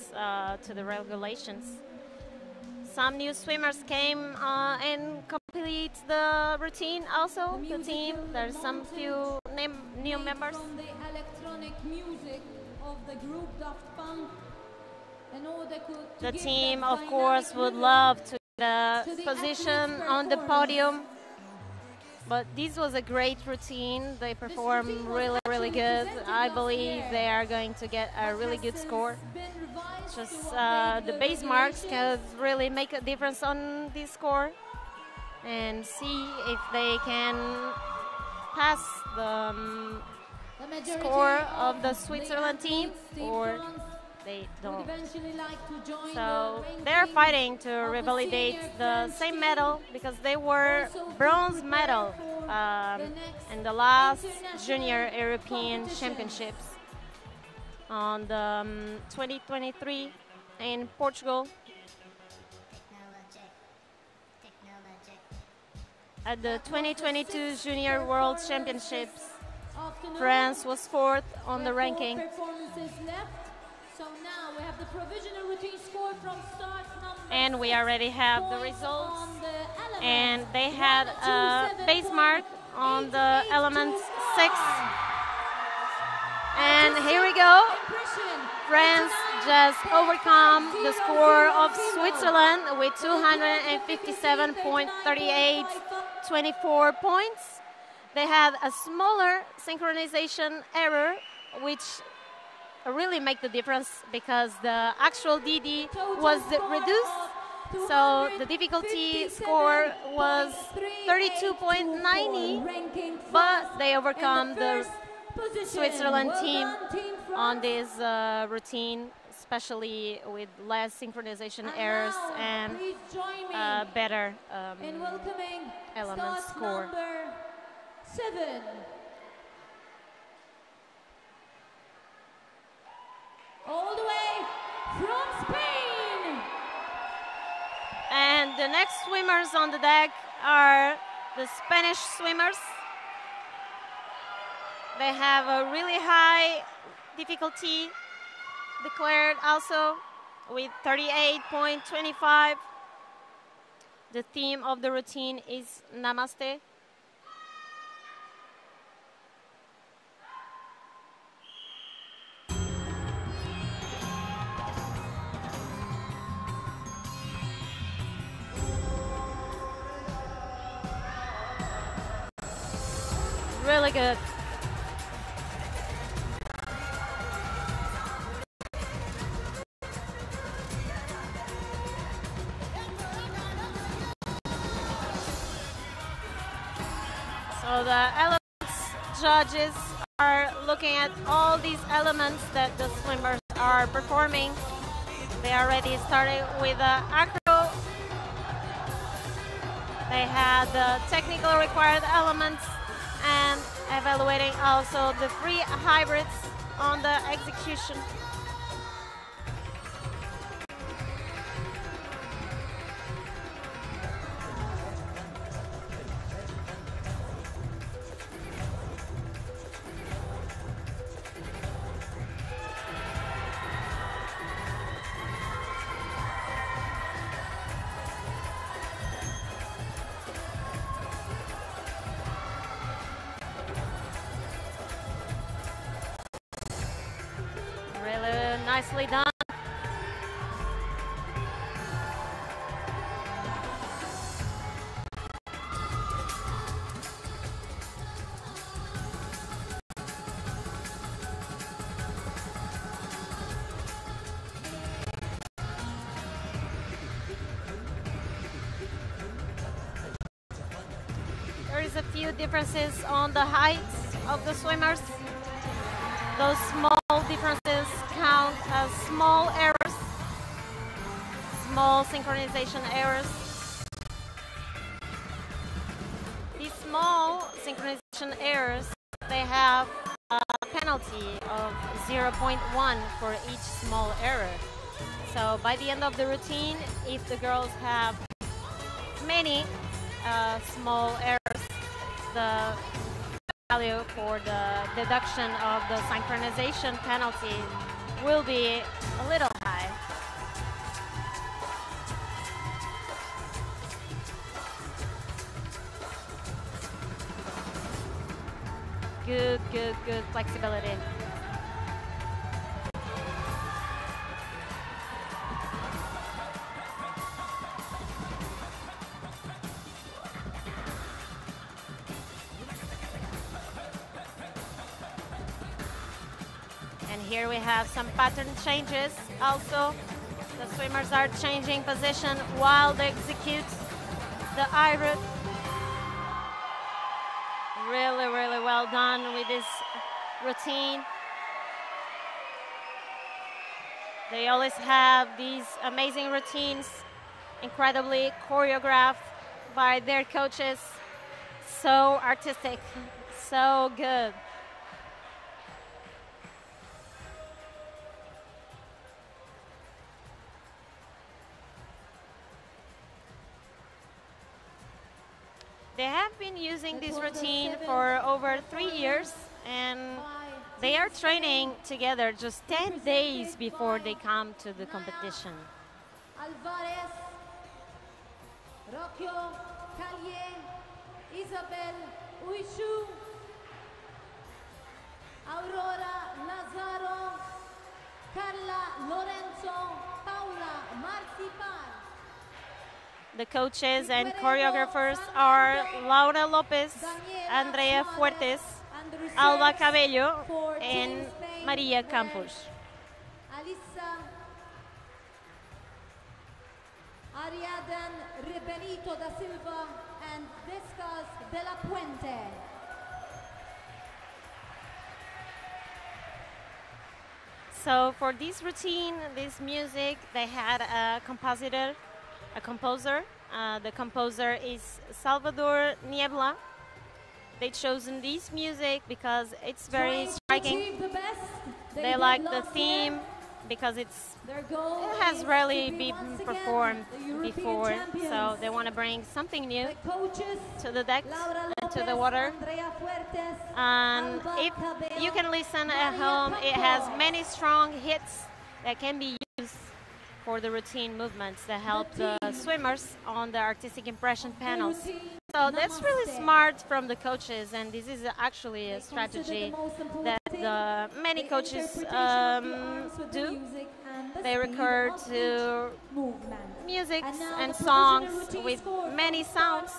to the regulations. Some new swimmers came and complete the routine also, the team. There's some few new members. From the electronic music of the group Daft Punk, in order to the team, of course, would love to get a position on the podium. But this was a great routine. They performed really good. I believe they are going to get a really good score. Just the base marks can really make a difference on this score, and see if they can pass the score of the Switzerland team, or they don't. So they're fighting to revalidate the same medal, because they were bronze medal in the last Junior European Championships on the 2023 in Portugal. At the 2022 Junior World Championships, France was 4th on the ranking. So now we have the provisional routine score from start number. And we already have the results. And they had a base mark on the element 6. And here we go. France just overcome the score of Switzerland with 257.38, 24 points. They had a smaller synchronization error, which really make the difference, because the actual DD was reduced. So the difficulty score was 32.90, but they overcome the Switzerland team on this routine, especially with less synchronization errors and better element score. 7. All the way from Spain. And the next swimmers on the deck are the Spanish swimmers. They have a really high difficulty declared also with 38.25. The theme of the routine is Namaste. Really good. So the elements judges are looking at all these elements that the swimmers are performing. They already started with the acro. They had the technical required elements, and evaluating also the free hybrids on the execution. Nicely done. There is a few differences on the heights of the swimmers. Those small differences count as small errors, small synchronization errors. These small synchronization errors, they have a penalty of 0.1 for each small error. So by the end of the routine, if the girls have many small errors, the value for the deduction of the synchronization penalty will be a little high. Good flexibility. And here we have some pattern changes also. The swimmers are changing position while they execute the I-root. Really well done with this routine. They always have these amazing routines, incredibly choreographed by their coaches. So artistic, so good. They have been using this routine for over 3 years, and they are training together just 10 days before they come to the competition. Alvarez, Rocchio, Callier, Isabel, Uishu, Aurora, Lazaro, Carla, Lorenzo, Paula, Marcipal. The coaches and choreographers are Laura Lopez, Andrea Fuertes, Alba Cabello, and Maria Campos. Alissa, Ariaden Benito da Silva, and Viscas de la Puente. So for this routine, this music, they had a composer. The composer is Salvador Niebla. They chosen this music because it's very striking. They like the theme because it has rarely been performed before, so they want to bring something new to the decks and to the water. And if you can listen at home, it has many strong hits that can be used for the routine movements that help the swimmers on the artistic impression panels. So that's really smart from the coaches, and this is actually a strategy that many coaches do. They record to music and songs with many sounds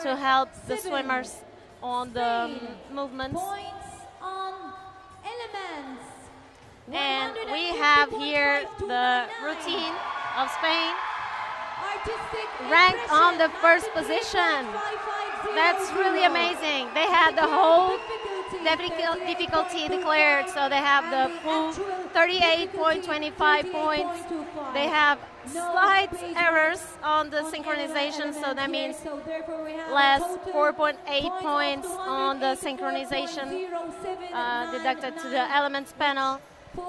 to help the swimmers on the movements. And we have here the routine of Spain, ranked on the first position. That's really amazing. They had the whole difficulty declared, so they have the full 38.25 points. They have slight errors on the synchronization, so that means less 4.8 points on the synchronization deducted to the elements panel,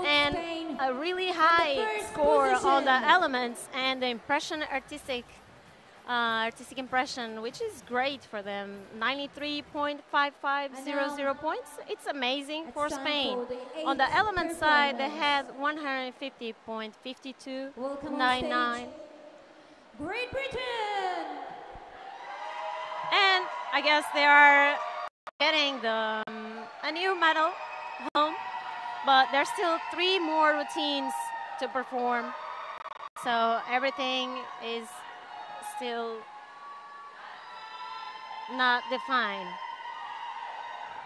and a really high score on the elements and the impression artistic impression, which is great for them. 93.5500 points. It's amazing for Spain. On the element side, they had 150.5299. Great Britain! And I guess they are getting a new medal home, but there's still 3 more routines to perform. So everything is still not defined.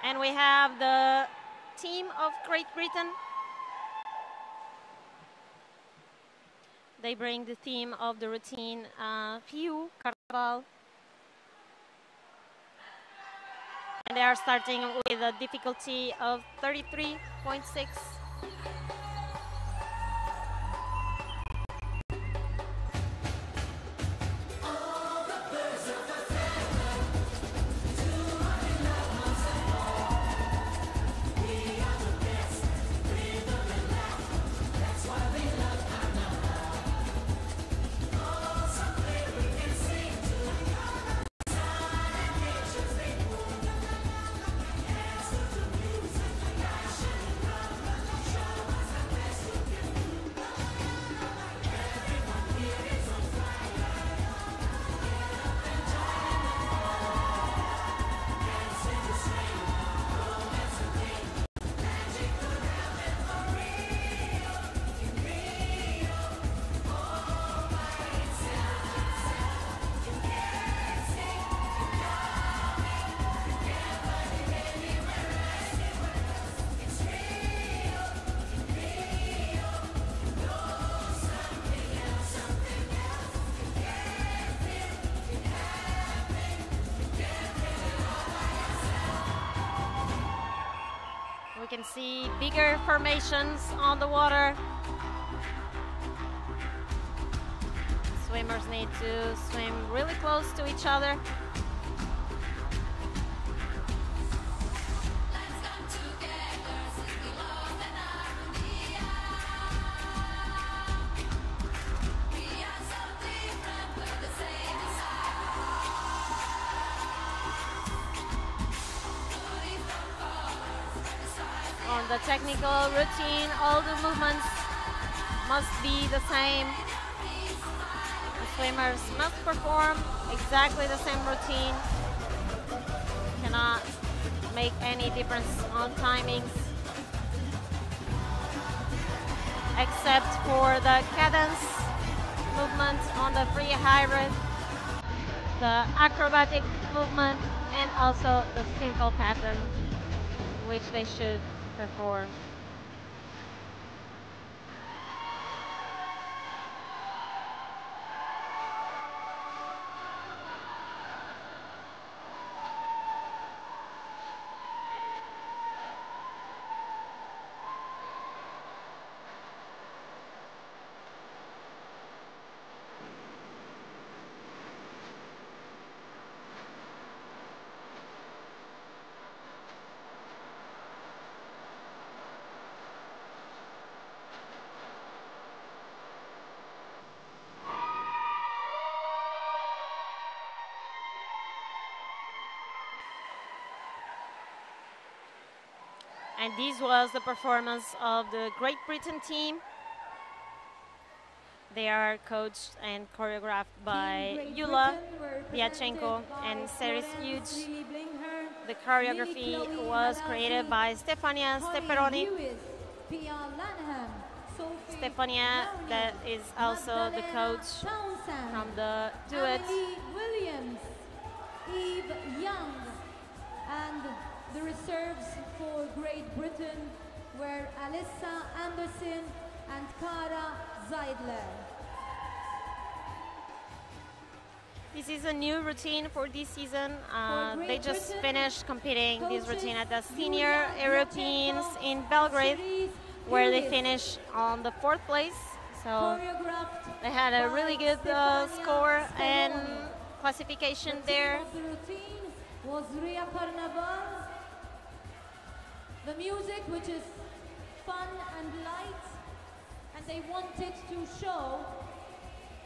And we have the team of Great Britain. They bring the theme of the routine, Riu, Carnaval. And they are starting with a difficulty of 33.6. We can see bigger formations on the water. Swimmers need to swim really close to each other. On the technical routine, all the movements must be the same. The swimmers must perform exactly the same routine. Cannot make any difference on timings, except for the cadence movement on the free hybrid, the acrobatic movement, and also the circle pattern, which they should perform. And this was the performance of the Great Britain team. They are coached and choreographed by Yula Vyachenko and Ceres Huge. The choreography was created by Stefania Steperoni. Stefania, that is also the coach from the duet. Williams, Eve Young, and the reserves for Great Britain were Alyssa Anderson and Cara Zeidler. This is a new routine for this season. They just finished competing this routine at the Senior Europeans in Belgrade, where they finished on the 4th place. So they had a really good score and classification there. The routine was Ria Carnaval. The music, which is fun and light, and they wanted to show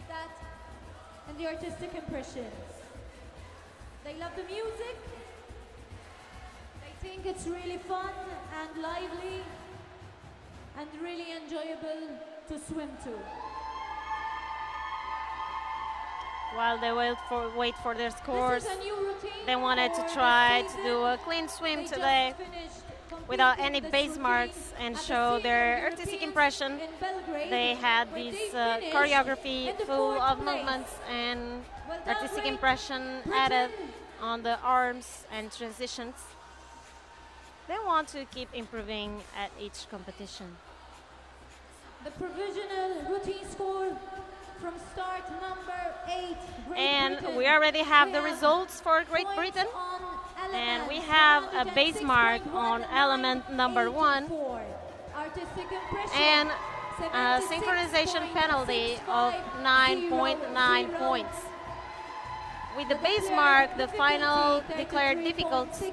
that in the artistic impressions. They love the music, they think it's really fun and lively and really enjoyable to swim to. While they wait for their scores, they wanted to try to do a clean swim today. without any base marks and show their artistic impression. They had this choreography full of movements and artistic impression added on the arms and transitions. They want to keep improving at each competition. The provisional routine score from start number 8. And we already have the results for Great Britain. And we have a base mark on element number 1 and a synchronization penalty of 9.9 points. With the base mark, the final declared difficulty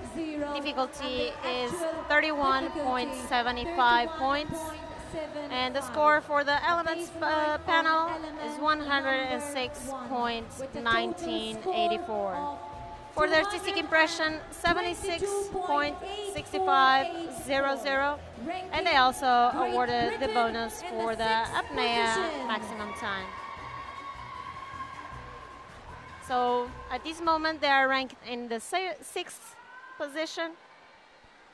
is 31.75 points. And the score for the elements panel is 106.1984. For the artistic impression, 76.6500. And they also awarded the bonus for the apnea maximum time. So at this moment, they are ranked in the 6th position.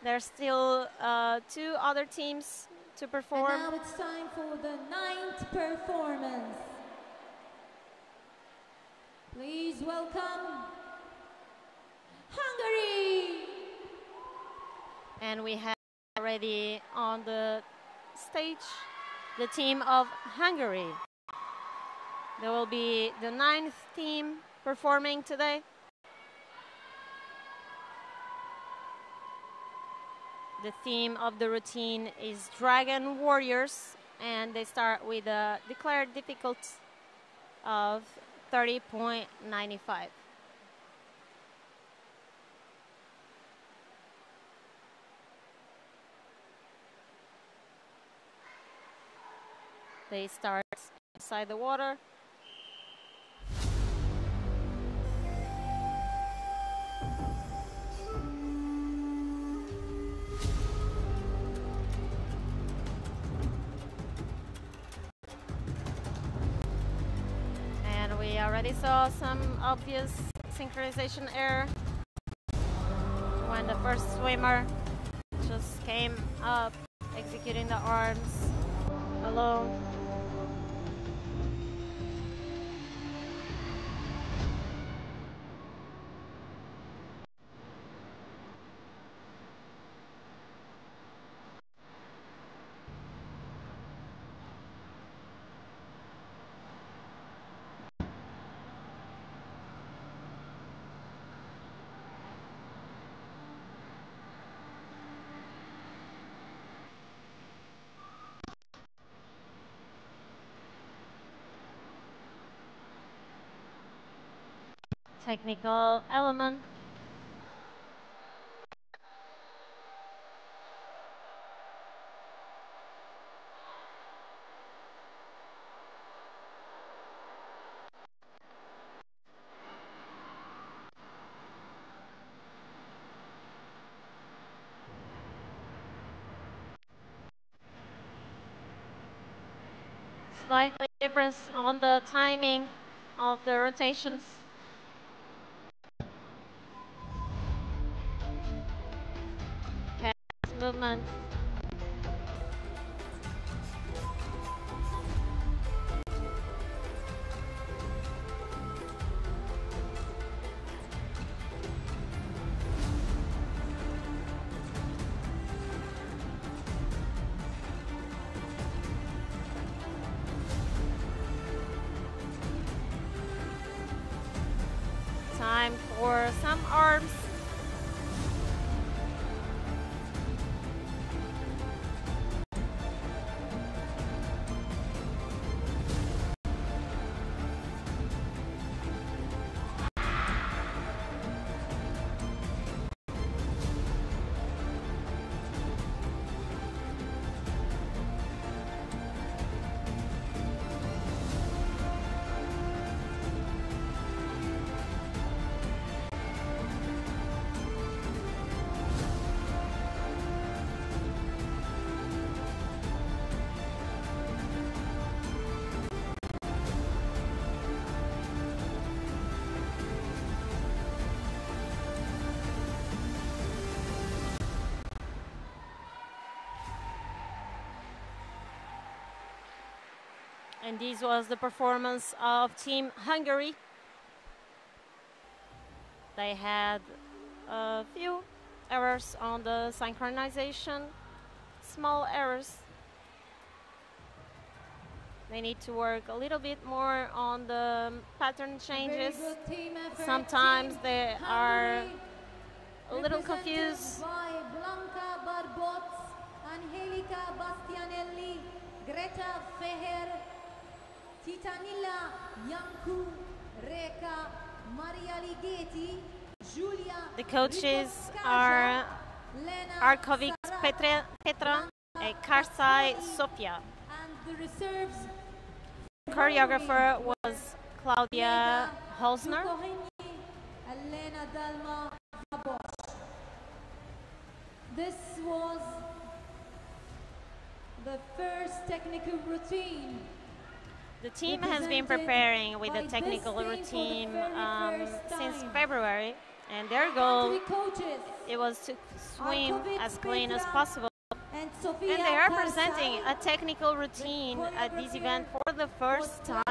There are still 2 other teams to perform. And now it's time for the 9th performance. Please welcome Hungary. And we have already on the stage the team of Hungary. There will be the 9th team performing today. The theme of the routine is Dragon Warriors, and they start with a declared difficulty of 30.95. They start inside the water. We already saw some obvious synchronization error when the first swimmer just came up executing the arms alone. Technical element. Slight difference on the timing of the rotations. Movement. Time for some arms. And this was the performance of Team Hungary. They had a few errors on the synchronization, small errors. They need to work a little bit more on the pattern changes. Sometimes they are a little confused. By Blanca Barbot, Angelica Bastianelli, Greta Feher, Titanilla Yanku, Reka, Maria Ligeti, Julia. The coaches are Arkovic Petra and Karsai Sofia. The reserves. Choreographer was Claudia Holzner. Elena Dalma Bosch. This was the first technical routine. The team has been preparing with the technical routine since February, and their goal it was to swim as clean as possible. And they are presenting a technical routine at this event for the first time.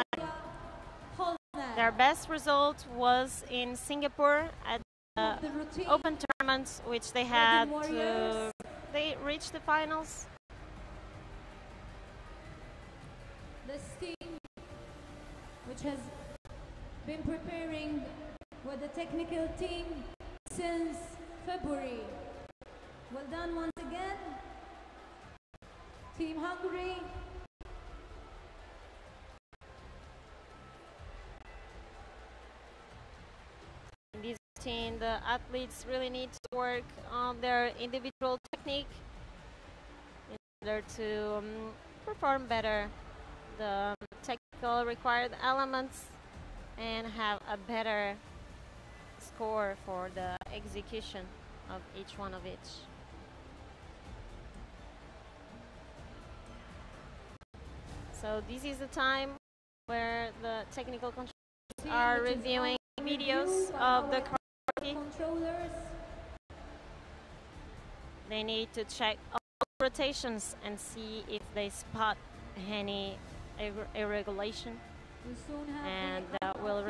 Their best result was in Singapore at the open tournaments, which they had they reached the finals. This team, which has been preparing with the technical team since February. Well done once again. Team Hungary. In this routine, the athletes really need to work on their individual technique in order to perform better the technical required elements and have a better score for the execution of each one of each. So this is the time where the technical controllers are reviewing videos of the choreography. They need to check all rotations and see if they spot any irregulation, and that will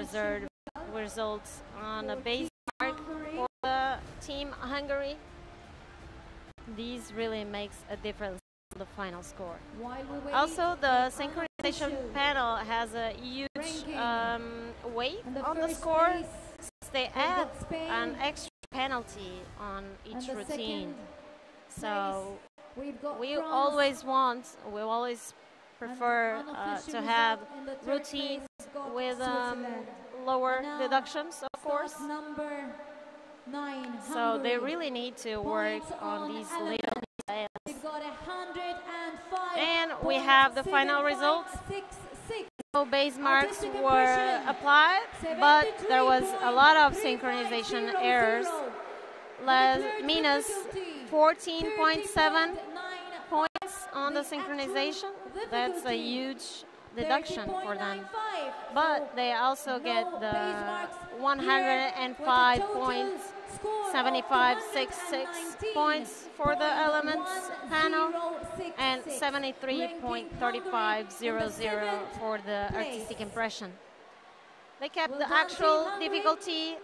result on a base mark for the Team Hungary. This really makes a difference in the final score. Also, the synchronization panel has a huge weight on the score, since they add an extra penalty on each routine. So we always prefer to have routines with lower deductions, of course. So they really need to work on these little details. And we have the final results. No base marks were applied, but there was a lot of synchronization errors. Minus 14.7 points on the synchronization. That's a huge deduction for them. But they also get the 105 points, 75.66 points for the elements panel, and 73.3500 for the artistic impression. They kept the actual difficulty,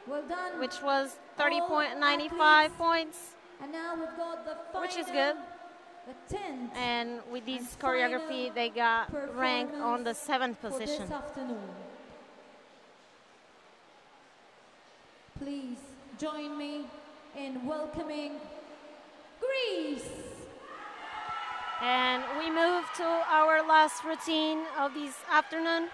which was 30.95 points, which is good. And with this choreography, they got ranked on the 7th position. Please join me in welcoming Greece. And we move to our last routine of this afternoon.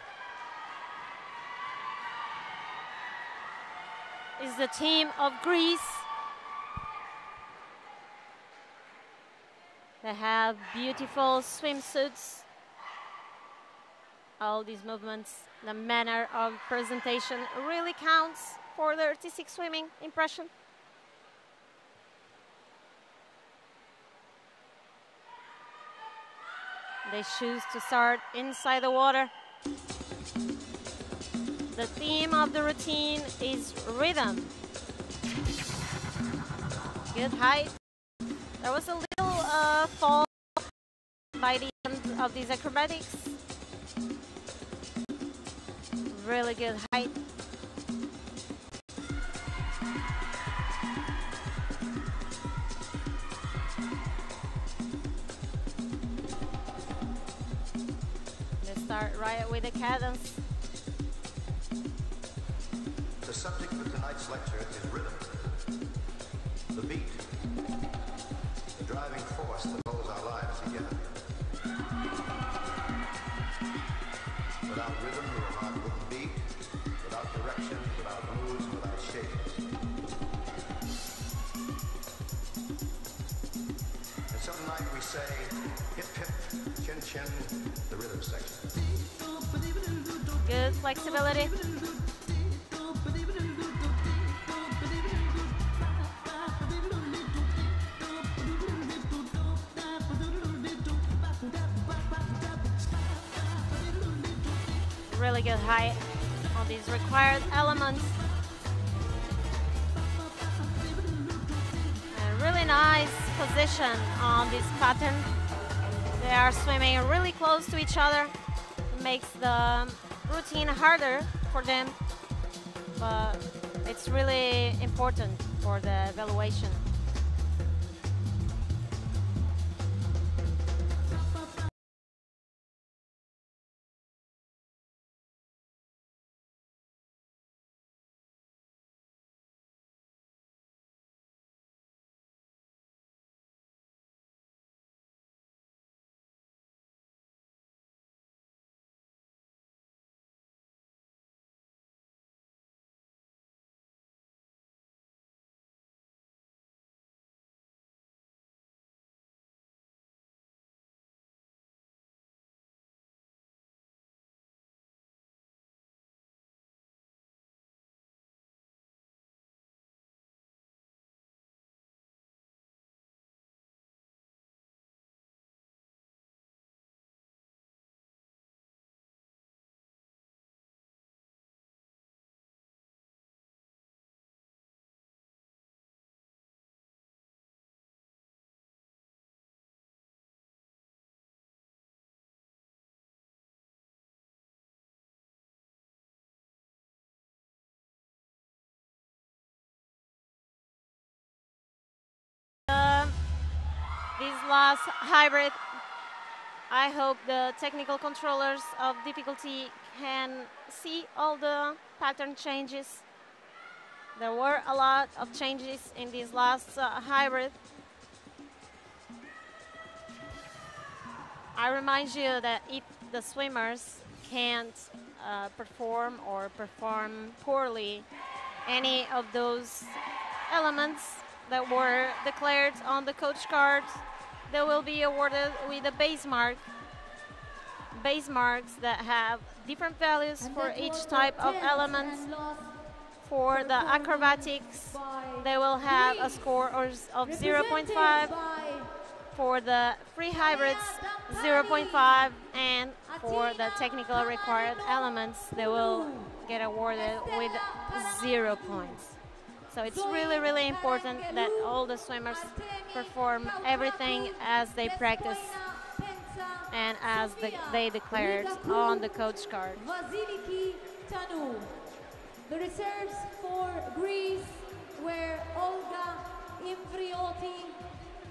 Is the team of Greece. They have beautiful swimsuits. All these movements, the manner of presentation really counts for the artistic swimming impression. They choose to start inside the water. The theme of the routine is rhythm. Good height. There was a little fall by the end of these acrobatics. Really good height. Let's start right with the cadence. The subject of tonight's lecture is rhythm. The beat. The driving force that holds our lives together. Without rhythm, your heart wouldn't beat. Without direction, without moves, without shapes. And some night we say, hip hip, chin chin, the rhythm section. Good flexibility. Really good height on these required elements. And really nice position on this pattern. They are swimming really close to each other. It makes the routine harder for them, but it's really important for the evaluation. This last hybrid, I hope the technical controllers of difficulty can see all the pattern changes. There were a lot of changes in this last hybrid. I remind you that if the swimmers can't perform or perform poorly any of those elements that were declared on the coach card, they will be awarded with a base mark. Base marks that have different values for each type of element. For the acrobatics, they will have a score of 0.5. For the free hybrids, 0.5. And for the technical required elements, they will get awarded with 0 points. So it's really, really important that all the swimmers perform everything as they practice and as they declared on the coach card. The reserves for Greece were Olga Imbrioti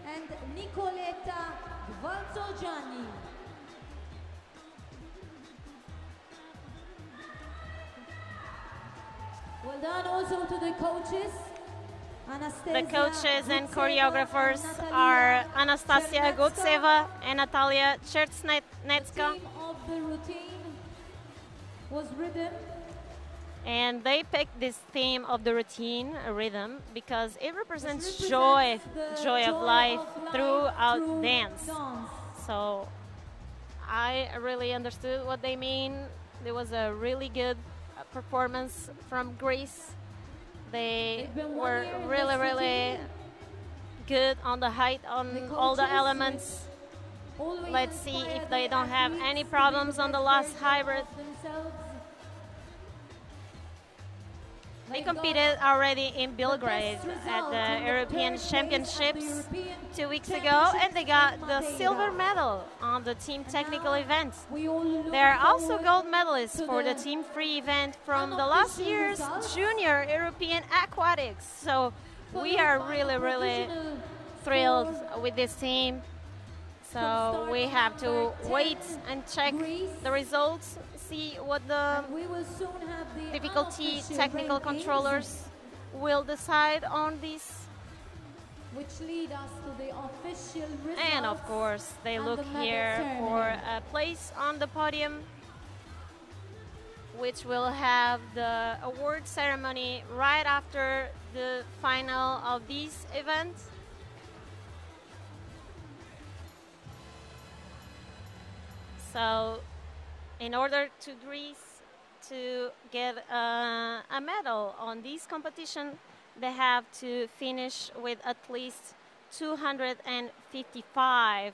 and Nicoletta Valzogianni. Well done also to the coaches. The coaches and choreographers are Anastasia Gotseva and Natalia Chertsnetska. The theme of the routine was rhythm. And they picked this theme of the routine, rhythm, because it represents joy of life throughout dance. So I really understood what they mean. There was a really good performance from Greece. They were really, really good on the height on all the elements. Let's see if they don't have any problems on the last hybrid. They competed already in Belgrade at the European Championships 2 weeks ago, and they got the silver medal on the team technical event. They are also gold medalists for the team free event from the last year's Junior European Aquatics. So we are really thrilled with this team. So we have to wait and check the results, see what the difficulty technical controllers will decide on this. Which lead us to the official results. And of course, they look here for a place on the podium, which will have the award ceremony right after the final of this event. So, in order to Greece to get a medal on this competition, they have to finish with at least 255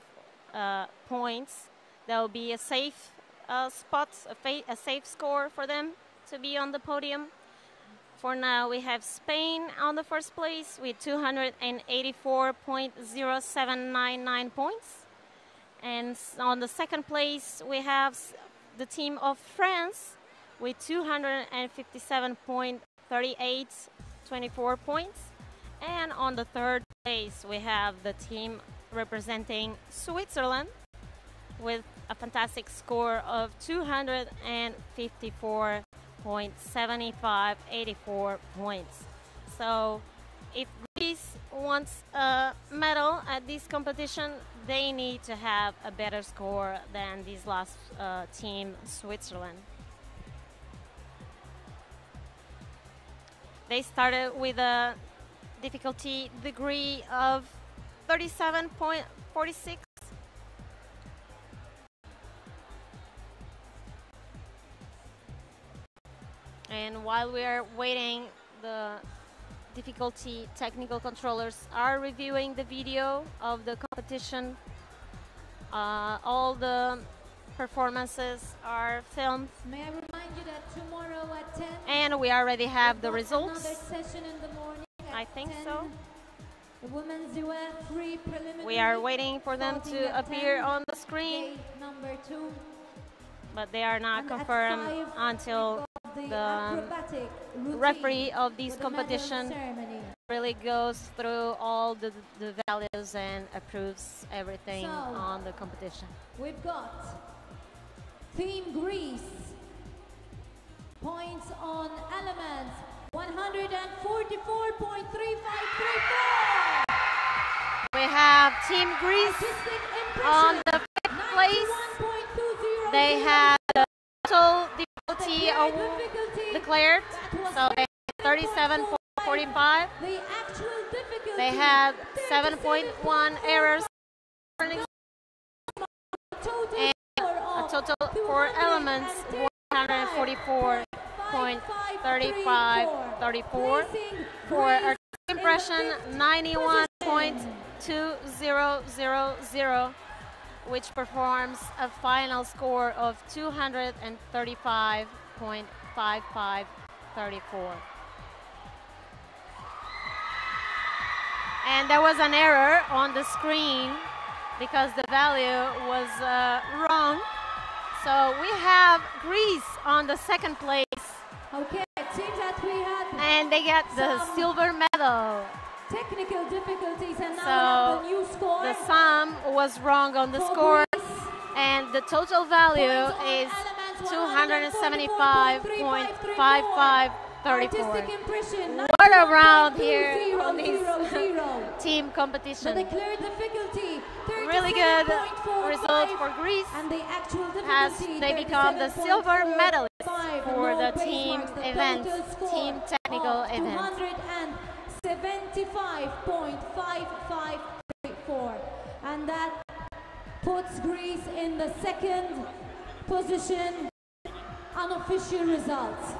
points. That will be a safe spot, a safe score for them to be on the podium. For now, we have Spain on the first place with 284.0799 points. And on the second place, we have the team of France with 257.3824 points. And on the third place, we have the team representing Switzerland with a fantastic score of 254.7584 points. So if Greece wants a medal at this competition, they need to have a better score than this last team, Switzerland. They started with a difficulty degree of 37.46. And while we are waiting, the difficulty technical controllers are reviewing the video of the competition. All the performances are filmed. May I remind you that tomorrow at 10, and we already have the results. Another session in the morning I think 10, so. The women's duet free preliminary. We are waiting for them to appear 10, on the screen, number 2, but they are not and confirmed at 5, until the the routine referee of this with the medal competition ceremony. really goes through all the values and approves everything So, on the competition. We've got Team Greece points on elements 144.3534. We have Team Greece on the fifth place. They had the total difficulty declared, so they had 37.45. They had 7.1 errors and a total for elements 144.3534. For artistic impression 91.2000, which performs a final score of 235.5534. And there was an error on the screen because the value was wrong. So we have Greece on the second place. Okay, it seems that we had and they get the silver medal. Technical difficulties, and now So we have the new score. the sum was wrong on the score, and the total value is 275.5534. What a round here on this team competition. Really good result for Greece, as they become the silver medalist for the team event, team technical event. 175.5534, and that puts Greece in the second position. Unofficial results.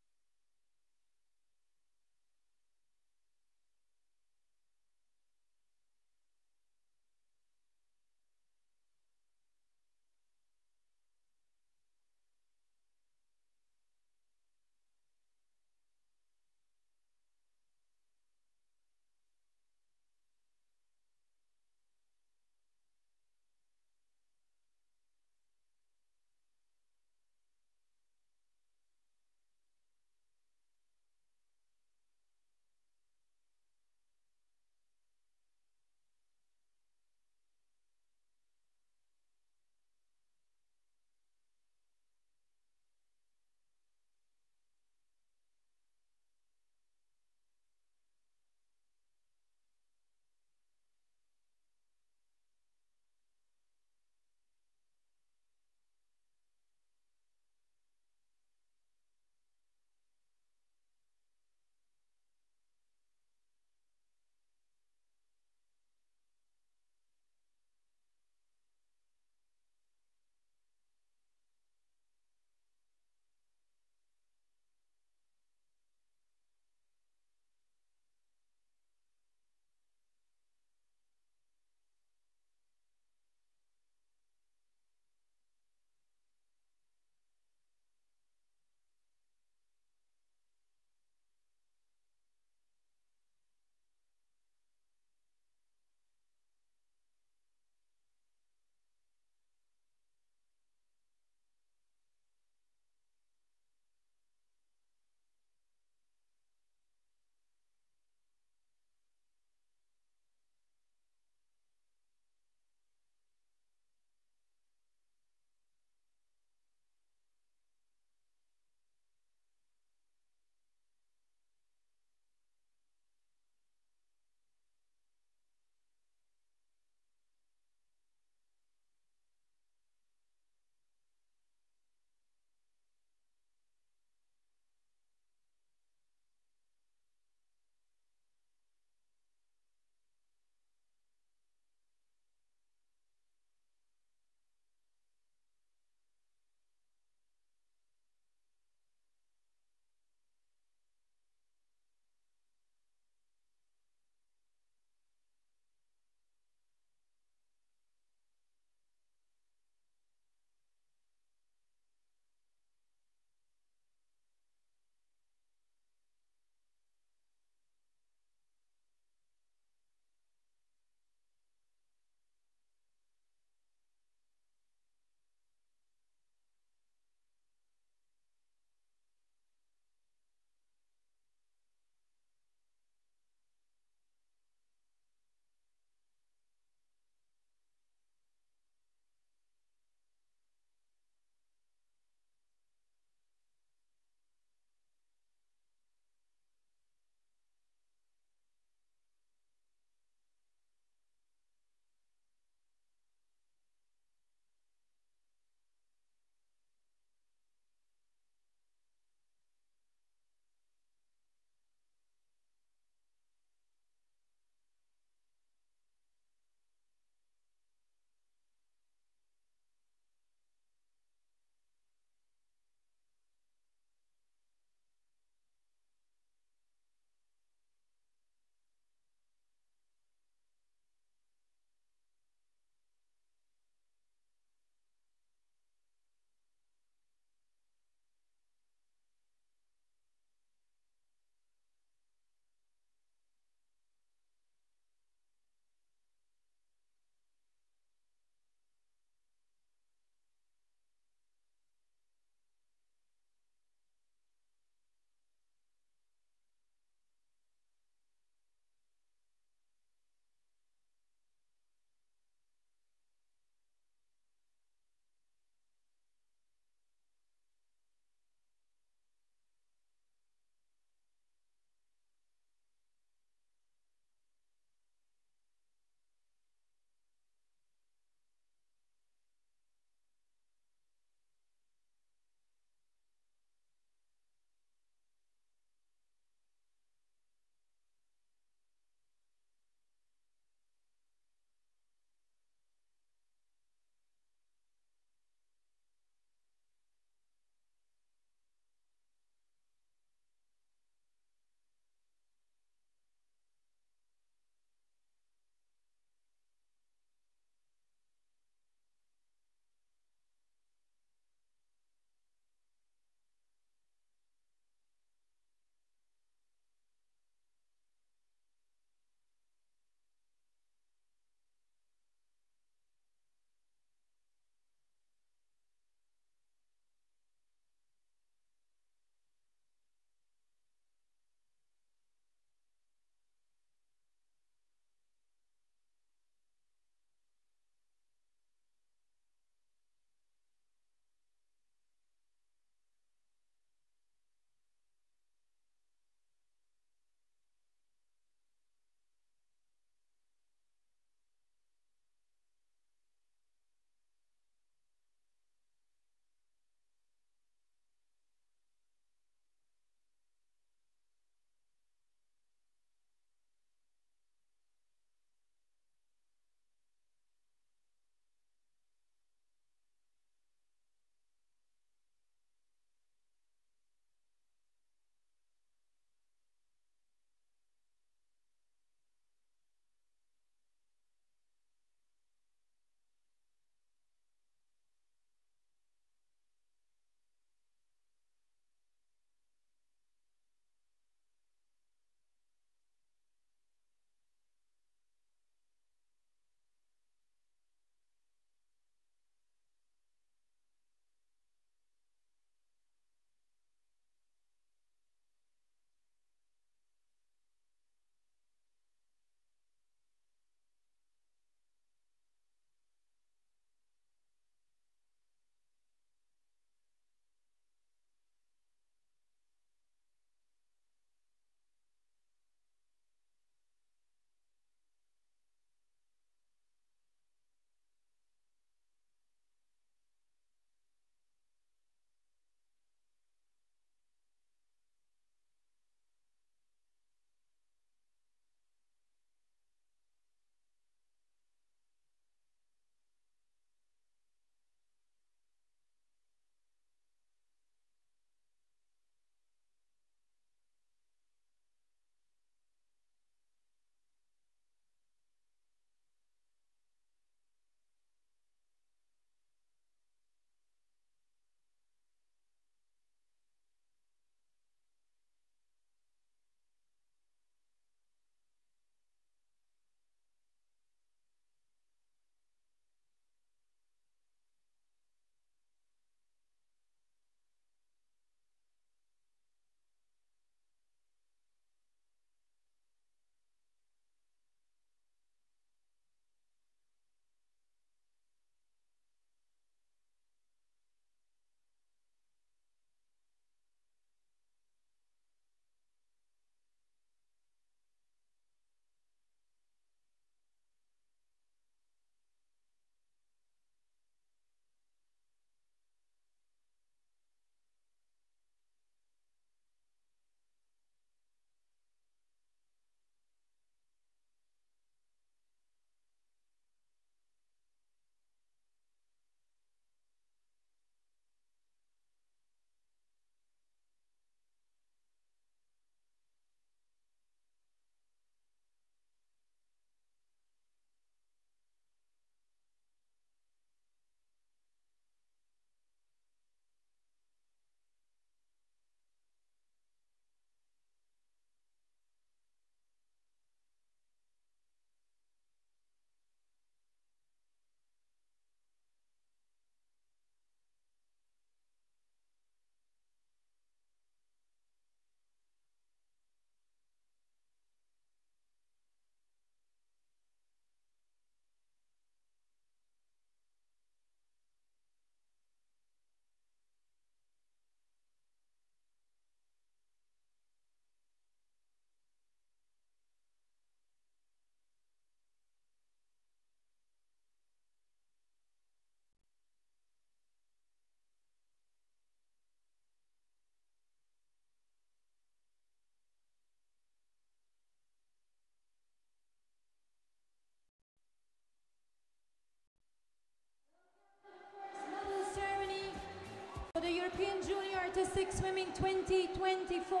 the European Junior Artistic Swimming 2024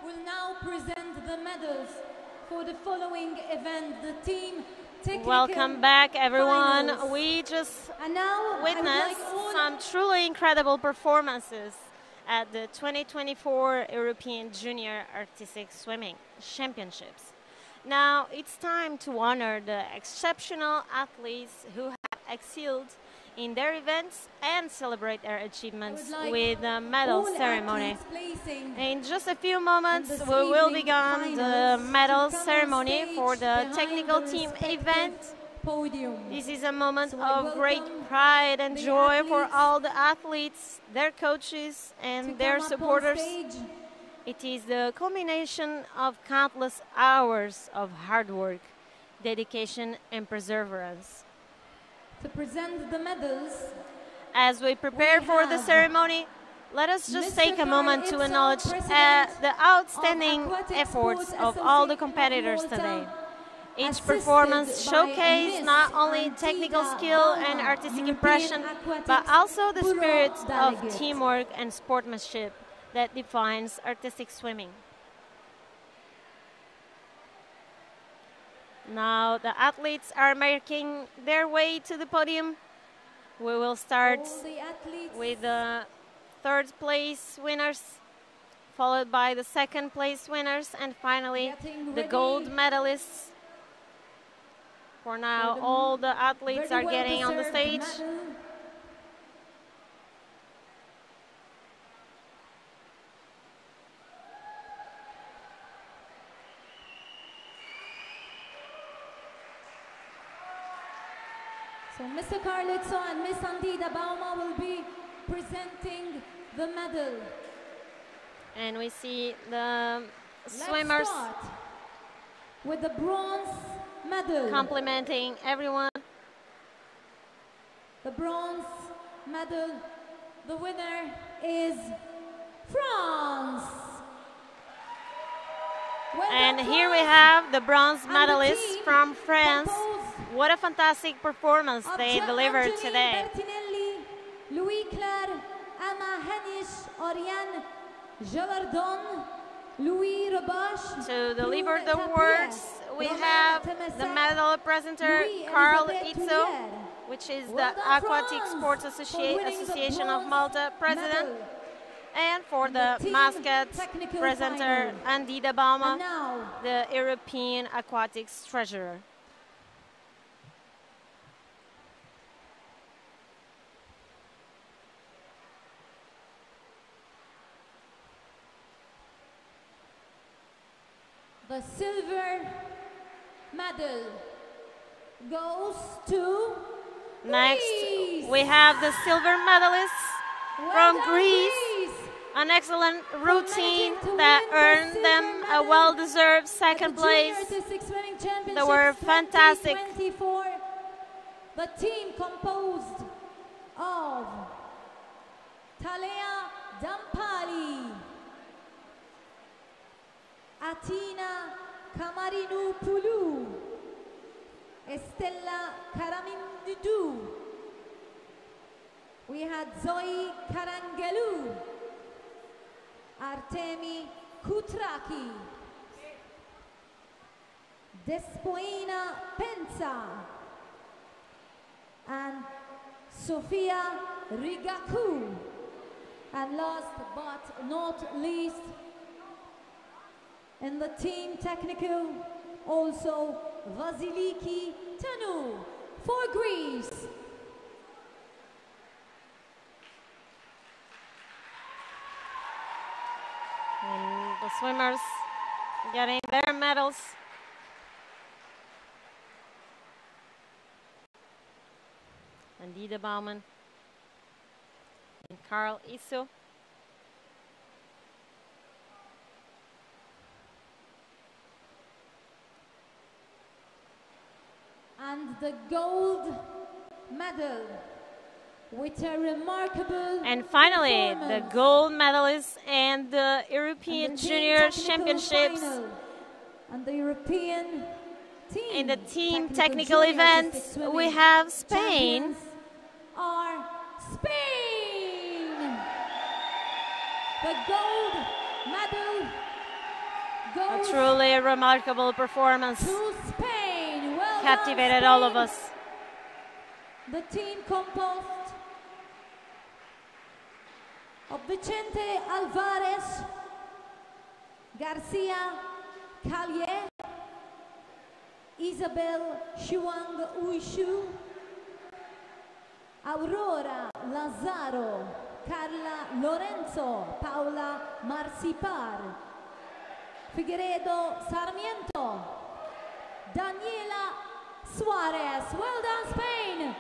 will now present the medals for the following event. The team technical Welcome back, everyone. finals. We just And now witnessed some truly incredible performances at the 2024 European Junior Artistic Swimming Championships. Now it's time to honor the exceptional athletes who have excelled in their events and celebrate their achievements with the medal ceremony. In just a few moments, we will begin the medal ceremony for the technical team event. This is a moment of great pride and joy for all the athletes, their coaches, and their supporters. It is the culmination of countless hours of hard work, dedication, and perseverance. To present the medals, as we prepare for the ceremony, let us just take a moment to acknowledge the outstanding efforts of all the competitors today. Each performance showcased not only technical skill and artistic impression, but also the spirit of teamwork and sportsmanship that defines artistic swimming. Now the athletes are making their way to the podium. We will start with the third place winners, followed by the second place winners, and finally the gold medalists. For now, all the athletes are getting on the stage. So Mr. Carlizzo and Miss Andida Bauma will be presenting the medal. And we see the swimmers with the bronze medal. Complimenting everyone. The bronze medal, the winner is France. And here we have the bronze medalists from France. What a fantastic performance they delivered today. Louis Claire, Emma Henish, Oriane Javardon, Louis Robache. To deliver the awards, we have the medal presenter Carl Itzo, which is the Aquatic Sports Association of Malta president. And for the mascot presenter Andida Bauma, the European Aquatics treasurer. The silver medal goes to Next, Greece. we have the silver medalists from Greece. An excellent routine that earned them a well-deserved second place. They were fantastic. The team composed of Talea Dampali, Atina Kamarinopoulou, Estella Karamindidou. We had Zoe Karangelou, Artemi Kutraki, Despoina Penza, and Sofia Rigaku. And last but not least, in the team technical, also Vasiliki Tanu for Greece. And the swimmers getting their medals. Andida Baumann and Carl Isso. And the gold medal with a remarkable and finally the gold medalists and the European Junior Championships and the European team in the team technical events. We have Spain are Spain. The gold medal goes a truly remarkable performance. to Spain. Well Captivated done, all of Spain. us. The team composed of Vicente Alvarez, Garcia Callier, Isabel Shuang Uishu, Aurora Lazaro, Carla Lorenzo, Paula Marcipar, Figueredo Sarmiento, Daniela Suarez. Well done, Spain.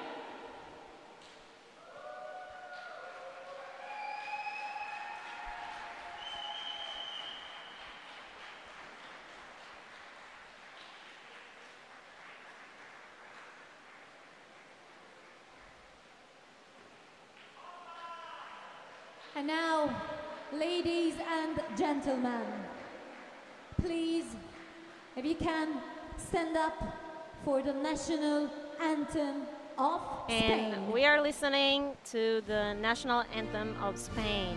And now, ladies and gentlemen, please, if you can, stand up for the national anthem of Spain. And we are listening to the national anthem of Spain.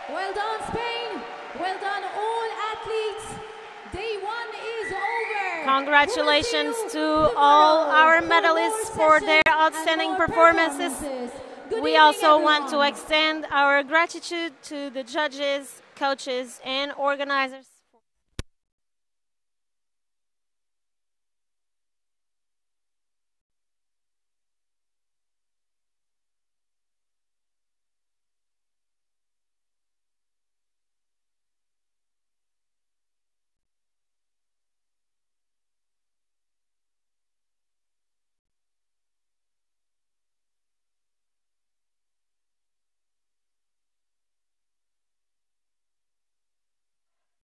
Well done, Spain. Well done, all athletes. Day one is over. Congratulations We'll see to you all tomorrow our for medalists more for their sessions outstanding and more performances. Good We evening, also want to everyone. extend our gratitude to the judges, coaches, and organizers.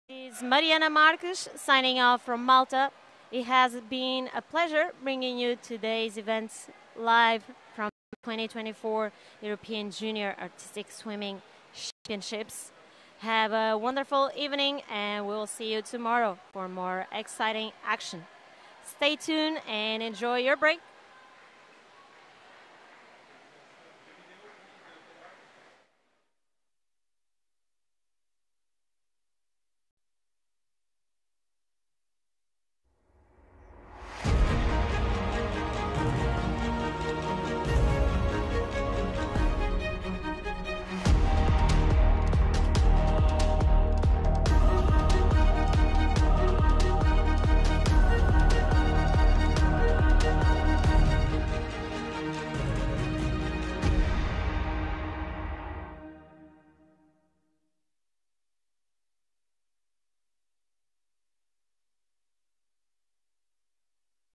This is Mariana Marques signing off from Malta. It has been a pleasure bringing you today's events live from 2024 European Junior Artistic Swimming Championships. Have a wonderful evening, and we'll see you tomorrow for more exciting action. Stay tuned and enjoy your break.